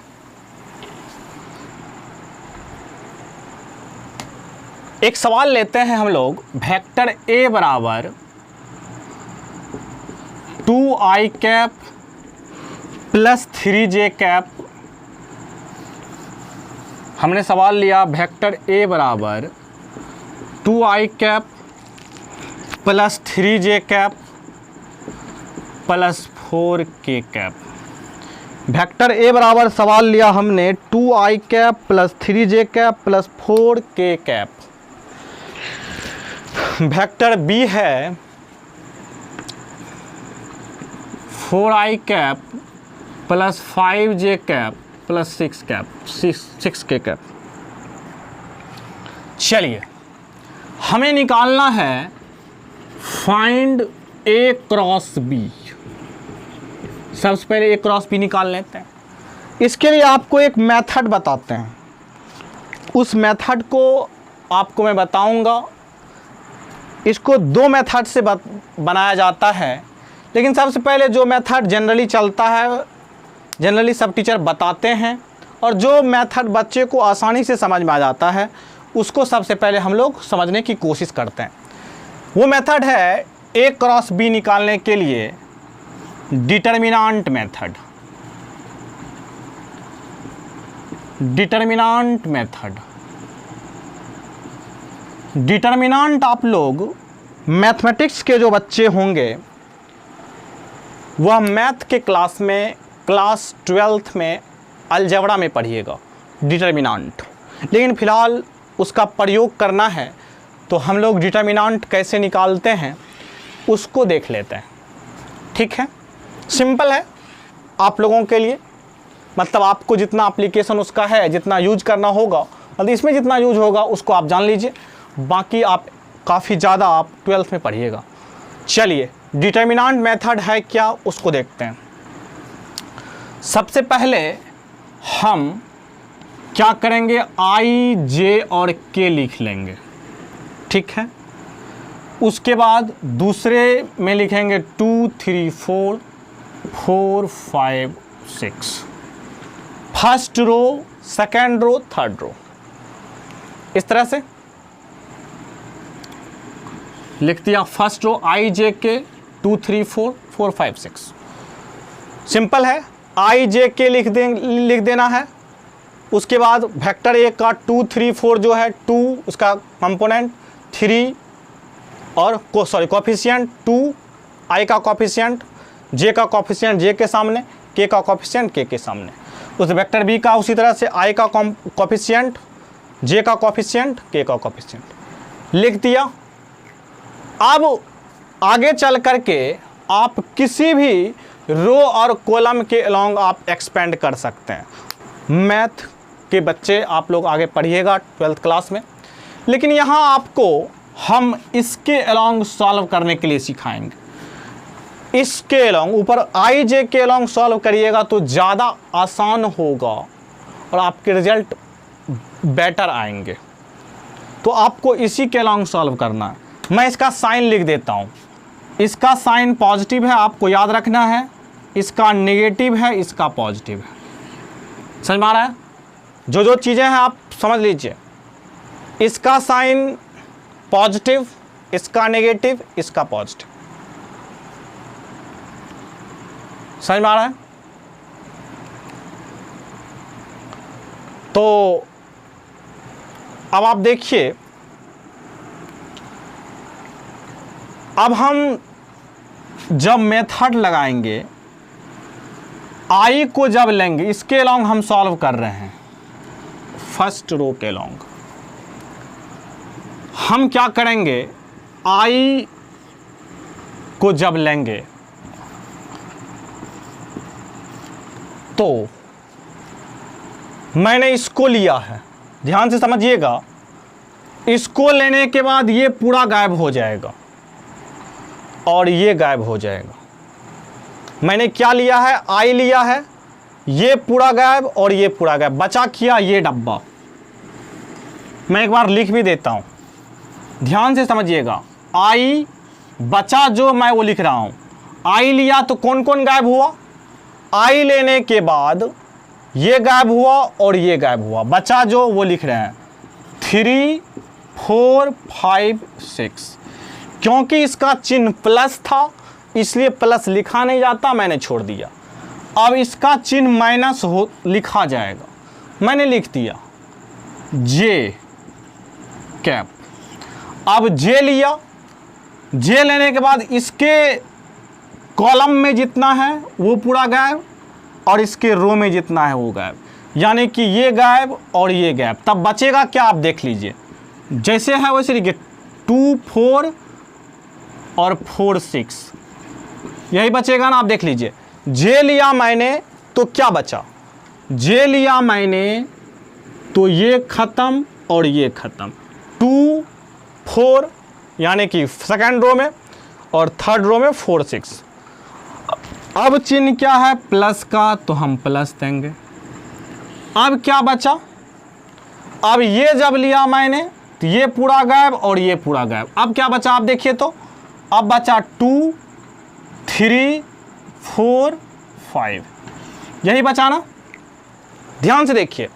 एक सवाल लेते हैं हम लोग। वेक्टर A बराबर 2i cap plus 3j cap. हमने सवाल लिया वेक्टर A बराबर 2i cap plus 3j cap plus 4k cap. Vector A बराबर सवाल लिया हमने 2i cap plus 3j cap plus 4k cap. Vector B है 4i cap plus 5j cap plus 6k cap. चलिए हमें निकालना है फाइंड A क्रॉस B। सबसे पहले A क्रॉस B निकाल लेते हैं। इसके लिए आपको एक मेथड बताते हैं, उस मेथड को आपको मैं बताऊंगा। इसको दो मेथड से बनाया जाता है, लेकिन सबसे पहले जो मेथड जनरली चलता है, जनरली सब टीचर बताते हैं, और जो मेथड बच्चे को आसानी से समझ में आ जाता है उसको सबसे पहले हम लोग समझने की कोशिश करते हैं। वो मेथड है A क्रॉस B निकालने के लिए determinant method. Determinant method, determinant आप लोग मैथमेटिक्स के जो बच्चे होंगे वह मैथ के क्लास में क्लास 12th में अलजेब्रा में पढ़िएगा डिटर्मिनेंट। लेकिन फ़िलहाल उसका प्रयोग करना है तो हम लोग डिटर्मिनेंट कैसे निकालते हैं उसको देख लेते हैं। ठीक है, सिंपल है आप लोगों के लिए, मतलब आपको जितना एप्लीकेशन उसका है, जितना यूज करना होगा, मतलब इसमें जितना यूज होगा उसको आप जान लीजिए, बाकी आप काफ़ी ज़्यादा आप 12th में पढ़िएगा। चलिए डिटर्मिनेंट मेथड है क्या उसको देखते हैं। सबसे पहले हम क्या करेंगे, I, J और K लिख लेंगे। ठीक है, उसके बाद दूसरे में लिखेंगे 2, 3, 4, 4, 5, 6। First row, second row, third row, इस तरह से लिख दिया। First row I, J, K 2, 3, 4, 4, 5, 6। Simple है, I, J, K लिख देना है। उसके बाद वेक्टर A का 2, 3, 4 जो है 2 उसका कंपोनेंट, 3 और कोफिशिएंट 2, I का कोफिशिएंट, J का कोफिशिएंट J के सामने, K का कोफिशिएंट K के सामने। उस वेक्टर B का उसी तरह से I का कोफिशिएंट, J का कोफिशिएंट, K का कोफिशिएंट लिख दिया। अब आगे चल करके आप किसी भी रो और कॉलम के अलोंग आप एक्सपेंड कर सकते हैं। मैथ के बच्चे आप लोग आगे पढ़िएगा 12th क्लास में, लेकिन यहाँ आपको हम इसके अलोंग सॉल्व करने के लिए सिखाएंगे। इसके अलोंग ऊपर I, J के अलोंग सॉल्व करिएगा तो ज़्यादा आसान होगा और आपके रिजल्ट बेटर आएंगे। तो आपको इसी के अलोंग सॉल्व करना है। मैं इसका साइन लिख देता हूँ। इसका साइन पॉजिटिव है, आपको याद रखना है। इसका नेगेटिव है, इसका पॉजिटिव है। समझ में आ रहा है? जो जो चीज़ें हैं आप समझ लीजिए। इसका साइन पॉजिटिव, इसका नेगेटिव, इसका पॉजिटिव। समझ में आ रहा है? तो अब आप देखिए, अब हम जब मेथड लगाएंगे, I को जब लेंगे, इसके अलोंग हम सॉल्व कर रहे हैं, फर्स्ट रो के अलोंग हम क्या करेंगे, I को जब लेंगे तो मैंने इसको लिया है, ध्यान से समझिएगा। इसको लेने के बाद ये पूरा गायब हो जाएगा और ये गायब हो जाएगा। मैंने क्या लिया है, I लिया है, ये पूरा गायब और ये पूरा गायब, बचा किया ये डब्बा। मैं एक बार लिख भी देता हूँ, ध्यान से समझिएगा। I बचा जो मैं वो लिख रहा हूँ। I लिया तो कौन कौन गायब हुआ, I लेने के बाद ये गायब हुआ और ये गायब हुआ, बचा जो वो लिख रहे हैं 3, 4, 5, 6। क्योंकि इसका चिन्ह प्लस था इसलिए प्लस लिखा नहीं जाता, मैंने छोड़ दिया। अब इसका चिन्ह माइनस हो लिखा जाएगा, मैंने लिख दिया जे कैप। अब जे लिया, जे लेने के बाद इसके कॉलम में जितना है वो पूरा गायब और इसके रो में जितना है वो गायब, यानी कि ये गायब और ये गायब। तब बचेगा क्या, आप देख लीजिए, जैसे है वैसे लिखिए 2 4 और 4 6, यही बचेगा ना। आप देख लीजिए, जे लिया मैंने तो क्या बचा, जे लिया मैंने तो ये खत्म और ये खत्म, 2 4 यानी कि सेकंड रो में और थर्ड रो में 4 6। अब चिन्ह क्या है प्लस का, तो हम प्लस देंगे। अब क्या बचा, अब ये जब लिया मैंने तो ये पूरा गायब और ये पूरा गायब। अब क्या बचा आप देखिए, तो अब बचा 2 3 4 5, यही बचा ना। ध्यान से देखिए,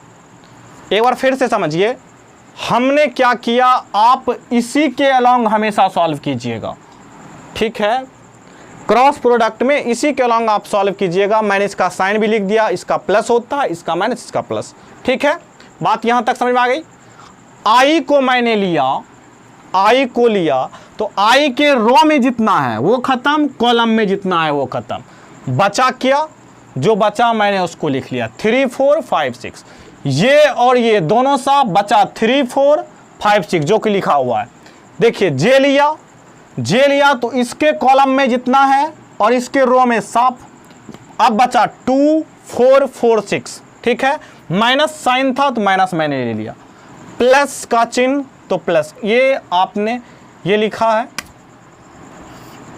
एक बार फिर से समझिए हमने क्या किया, आप इसी के अलोंग हमेशा सॉल्व कीजिएगा, ठीक है। क्रॉस प्रोडक्ट में इसी के अलोंग आप सॉल्व कीजिएगा। मैंने इसका साइन भी लिख दिया, इसका प्लस होता है, इसका माइनस, इसका प्लस, ठीक है। बात यहां तक समझ में आ गई। आई को मैंने लिया, आई को लिया तो आई के रो में जितना है वो खत्म, कॉलम में जितना है वो खत्म। बचा क्या, जो बचा मैंने उसको लिख लिया 3 4 5 6, ये और ये दोनों सा बचा 3 4 5 6 जो कि लिखा हुआ है। देखिए जे लिया, जे लिया तो इसके कॉलम में जितना है और इसके रो में साफ। अब बचा 2 4 4 6, ठीक है। माइनस साइन था तो माइनस मैंने ले लिया, प्लस का चिन्ह तो प्लस, ये आपने ये लिखा है,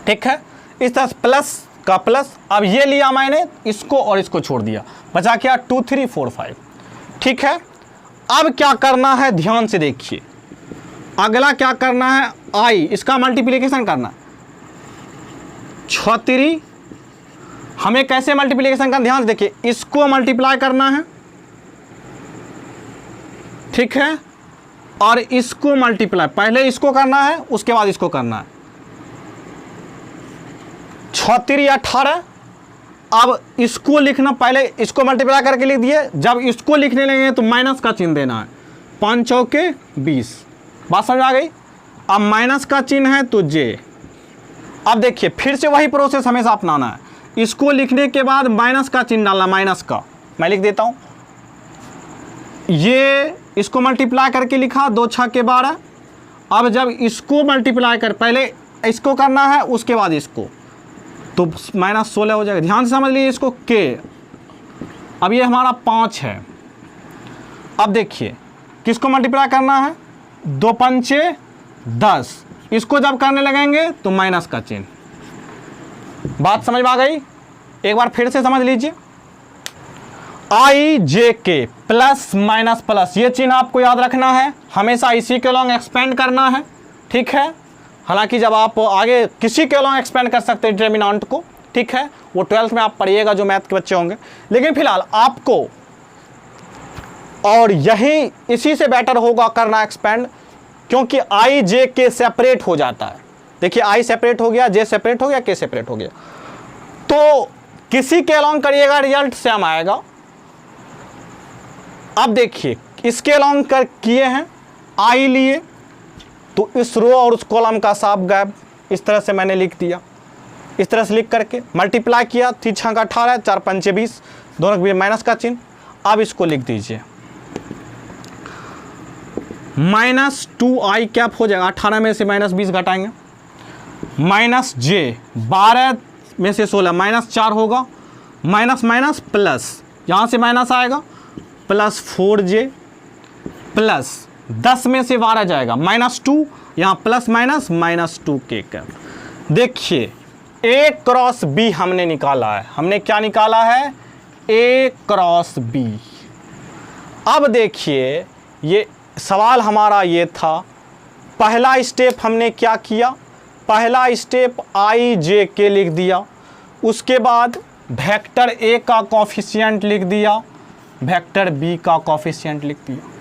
ठीक है। इस तरह प्लस का प्लस। अब ये लिया मैंने, इसको और इसको छोड़ दिया, बचा क्या 2 3 4 5, ठीक है। अब क्या करना है ध्यान से देखिए, अगला क्या करना है, आई इसका मल्टीप्लिकेशन करना। 6 3, हमें कैसे मल्टीप्लिकेशन करना, ध्यान से देखिए, इसको मल्टीप्लाई करना है, ठीक है, और इसको मल्टीप्लाई, पहले इसको करना है उसके बाद इसको करना है। 6 3 18। अब इसको लिखना, पहले इसको मल्टीप्लाई करके लिख दिए, जब इसको लिखने लगे तो माइनस का चिन्ह देना है, 5 चौके 20। बात समझ आ गई। अब माइनस का चिन्ह है तो जे। अब देखिए फिर से वही प्रोसेस हमेशा अपनाना है, इसको लिखने के बाद माइनस का चिन्ह डालना, माइनस का मैं लिख देता हूँ, ये इसको मल्टीप्लाई करके लिखा 2 6 के 12। अब जब इसको मल्टीप्लाई कर, पहले इसको करना है उसके बाद इसको, तो -16 हो जाएगा। ध्यान से समझ लीजिए इसको के। अब ये हमारा 5 है। अब देखिए किसको मल्टीप्लाई करना है, 2 5 10, इसको जब करने लगेंगे तो माइनस का चिन्ह। बात समझ में आ गई। एक बार फिर से समझ लीजिए, आई जे के प्लस माइनस प्लस, ये चिन्ह आपको याद रखना है, हमेशा इसी के लॉन्ग एक्सपेंड करना है, ठीक है। हालांकि जब आप आगे किसी के लॉन्ग एक्सपेंड कर सकते हैं डिटरमिनेंट को, ठीक है, वो 12th में आप पढ़िएगा जो मैथ के बच्चे होंगे, लेकिन फिलहाल आपको और यही इसी से बेटर होगा करना एक्सपेंड, क्योंकि आई जे के सेपरेट हो जाता है। देखिए आई सेपरेट हो गया, जे सेपरेट हो गया, के सेपरेट हो गया, तो किसी के अलॉन्ग करिएगा रिजल्ट सेम आएगा। अब देखिए इसके अलॉन्ग कर किए हैं, आई लिए तो इस रो और उस कॉलम का साफ गायब, इस तरह से मैंने लिख दिया। इस तरह से लिख करके मल्टीप्लाई किया, 3 6 18, 4 5 20, दोनों के बीच माइनस का चिन्ह। अब इसको लिख दीजिए, -2i कैप हो जाएगा, 18 में से -20 घटाएंगे, माइनस जे 12 में से 16 -4 होगा, माइनस माइनस प्लस, यहाँ से माइनस आएगा, प्लस 4j प्लस 10 में से 12 जाएगा, -2, यहाँ प्लस माइनस -2 के कैप। देखिए A क्रॉस B हमने निकाला है, हमने क्या निकाला है, A क्रॉस B। अब देखिए ये सवाल हमारा ये था, पहला स्टेप हमने क्या किया, पहला स्टेप आई जे के लिख दिया, उसके बाद वेक्टर A का कोफिशिएंट लिख दिया, वेक्टर B का कोफिशिएंट लिख दिया।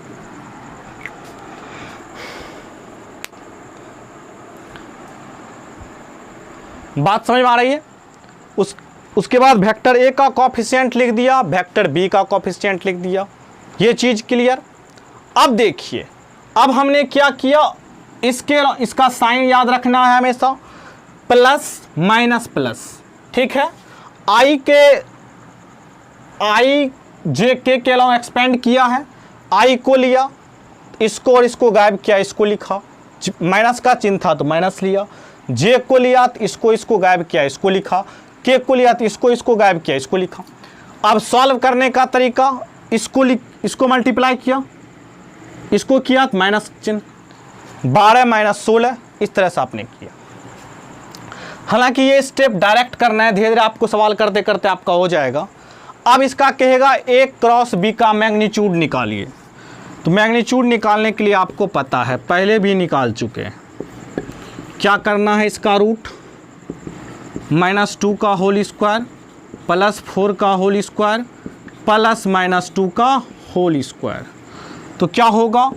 बात समझ में आ रही है? उसके बाद वेक्टर ए का कोफिशिएंट लिख दिया, वेक्टर बी का कोफिशिएंट लिख दिया, ये चीज़ क्लियर। अब देखिए, अब हमने क्या किया, इसका साइन याद रखना है हमेशा, प्लस माइनस प्लस, ठीक है। आई जे के अलावा एक्सपेंड किया है, आई को लिया, इसको और इसको गायब किया, इसको लिखा, माइनस का चिन्ह था तो माइनस लिया, जे को लिया तो इसको गायब किया, इसको लिखा, के को लिया तो इसको गायब किया, इसको लिखा। अब सॉल्व करने का तरीका, इसको मल्टीप्लाई किया, इसको किया तो माइनस चिन्ह, 12 माइनस 16, इस तरह से आपने किया। हालांकि ये स्टेप डायरेक्ट करना है, धीरे धीरे आपको सवाल करते करते आपका हो जाएगा। अब इसका कहेगा ए क्रॉस बी का मैग्नीट्यूड निकालिए, तो मैग्नीट्यूड निकालने के लिए आपको पता है, पहले भी निकाल चुके हैं। क्या करना है, इसका रूट -2 का होल स्क्वायर प्लस 4 का होल स्क्वायर प्लस -2 का होल स्क्वायर, तो क्या होगा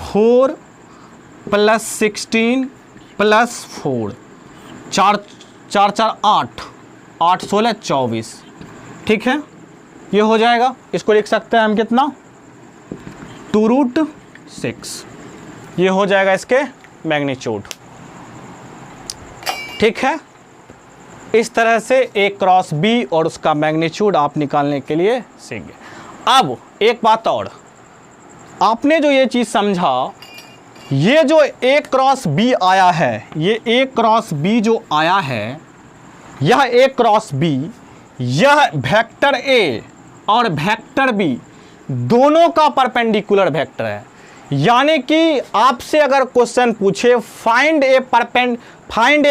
4 + 16 + 4, 4 4 8, 8 16 24, ठीक है। ये हो जाएगा, इसको लिख सकते हैं हम कितना, 2√6, ये हो जाएगा इसके मैग्नीट्यूड, ठीक है। इस तरह से ए क्रॉस बी और उसका मैग्नीट्यूड आप निकालने के लिए सीखेंगे। अब एक बात और, आपने जो ये चीज़ समझा, ये जो ए क्रॉस बी आया है, ये ए क्रॉस बी जो आया है, यह ए क्रॉस बी, यह वेक्टर ए और वेक्टर बी दोनों का परपेंडिकुलर वेक्टर है। यानी कि आपसे अगर क्वेश्चन पूछे find a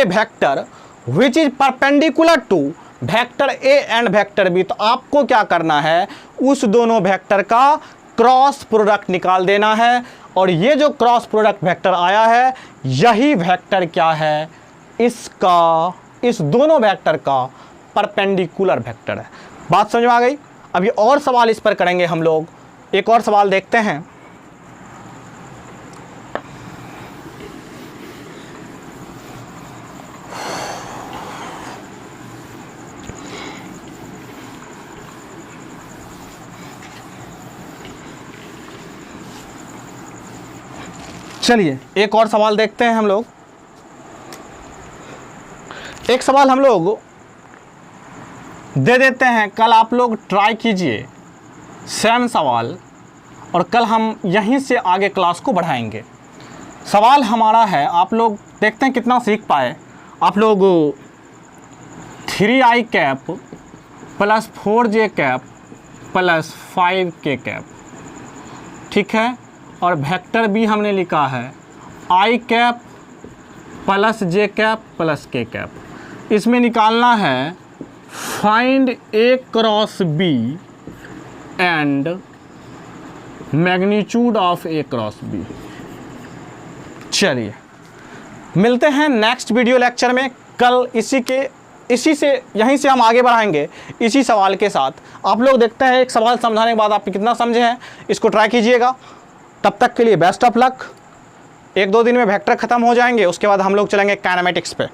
vector which is perpendicular to vector A and vector B, तो आपको क्या करना है, उस दोनों वेक्टर का क्रॉस प्रोडक्ट निकाल देना है। और ये जो क्रॉस प्रोडक्ट वेक्टर आया है, यही वेक्टर क्या है, इस दोनों वेक्टर का परपेंडिकुलर वेक्टर है। बात समझ में आ गई? अभी और सवाल इस पर करेंगे हम लोग, एक और सवाल देखते हैं। चलिए एक और सवाल देखते हैं हम लोग। एक सवाल हम लोग दे देते हैं, कल आप लोग ट्राई कीजिए सेम सवाल, और कल हम यहीं से आगे क्लास को बढ़ाएंगे। सवाल हमारा है, आप लोग देखते हैं कितना सीख पाए। आप लोग 3i cap plus 4j cap plus 5k cap, ठीक है। और वेक्टर बी हमने लिखा है i cap plus j cap plus k cap. इसमें निकालना है find A cross B and magnitude of A cross B. चलिए मिलते हैं नेक्स्ट वीडियो लेक्चर में। कल इसी से यहीं से हम आगे बढ़ाएंगे इसी सवाल के साथ। आप लोग देखते हैं, एक सवाल समझाने के बाद आप कितना समझे हैं, इसको ट्राई कीजिएगा। तब तक के लिए बेस्ट ऑफ लक। 1-2 दिन में वेक्टर ख़त्म हो जाएंगे, उसके बाद हम लोग चलेंगे काइनेमेटिक्स पे।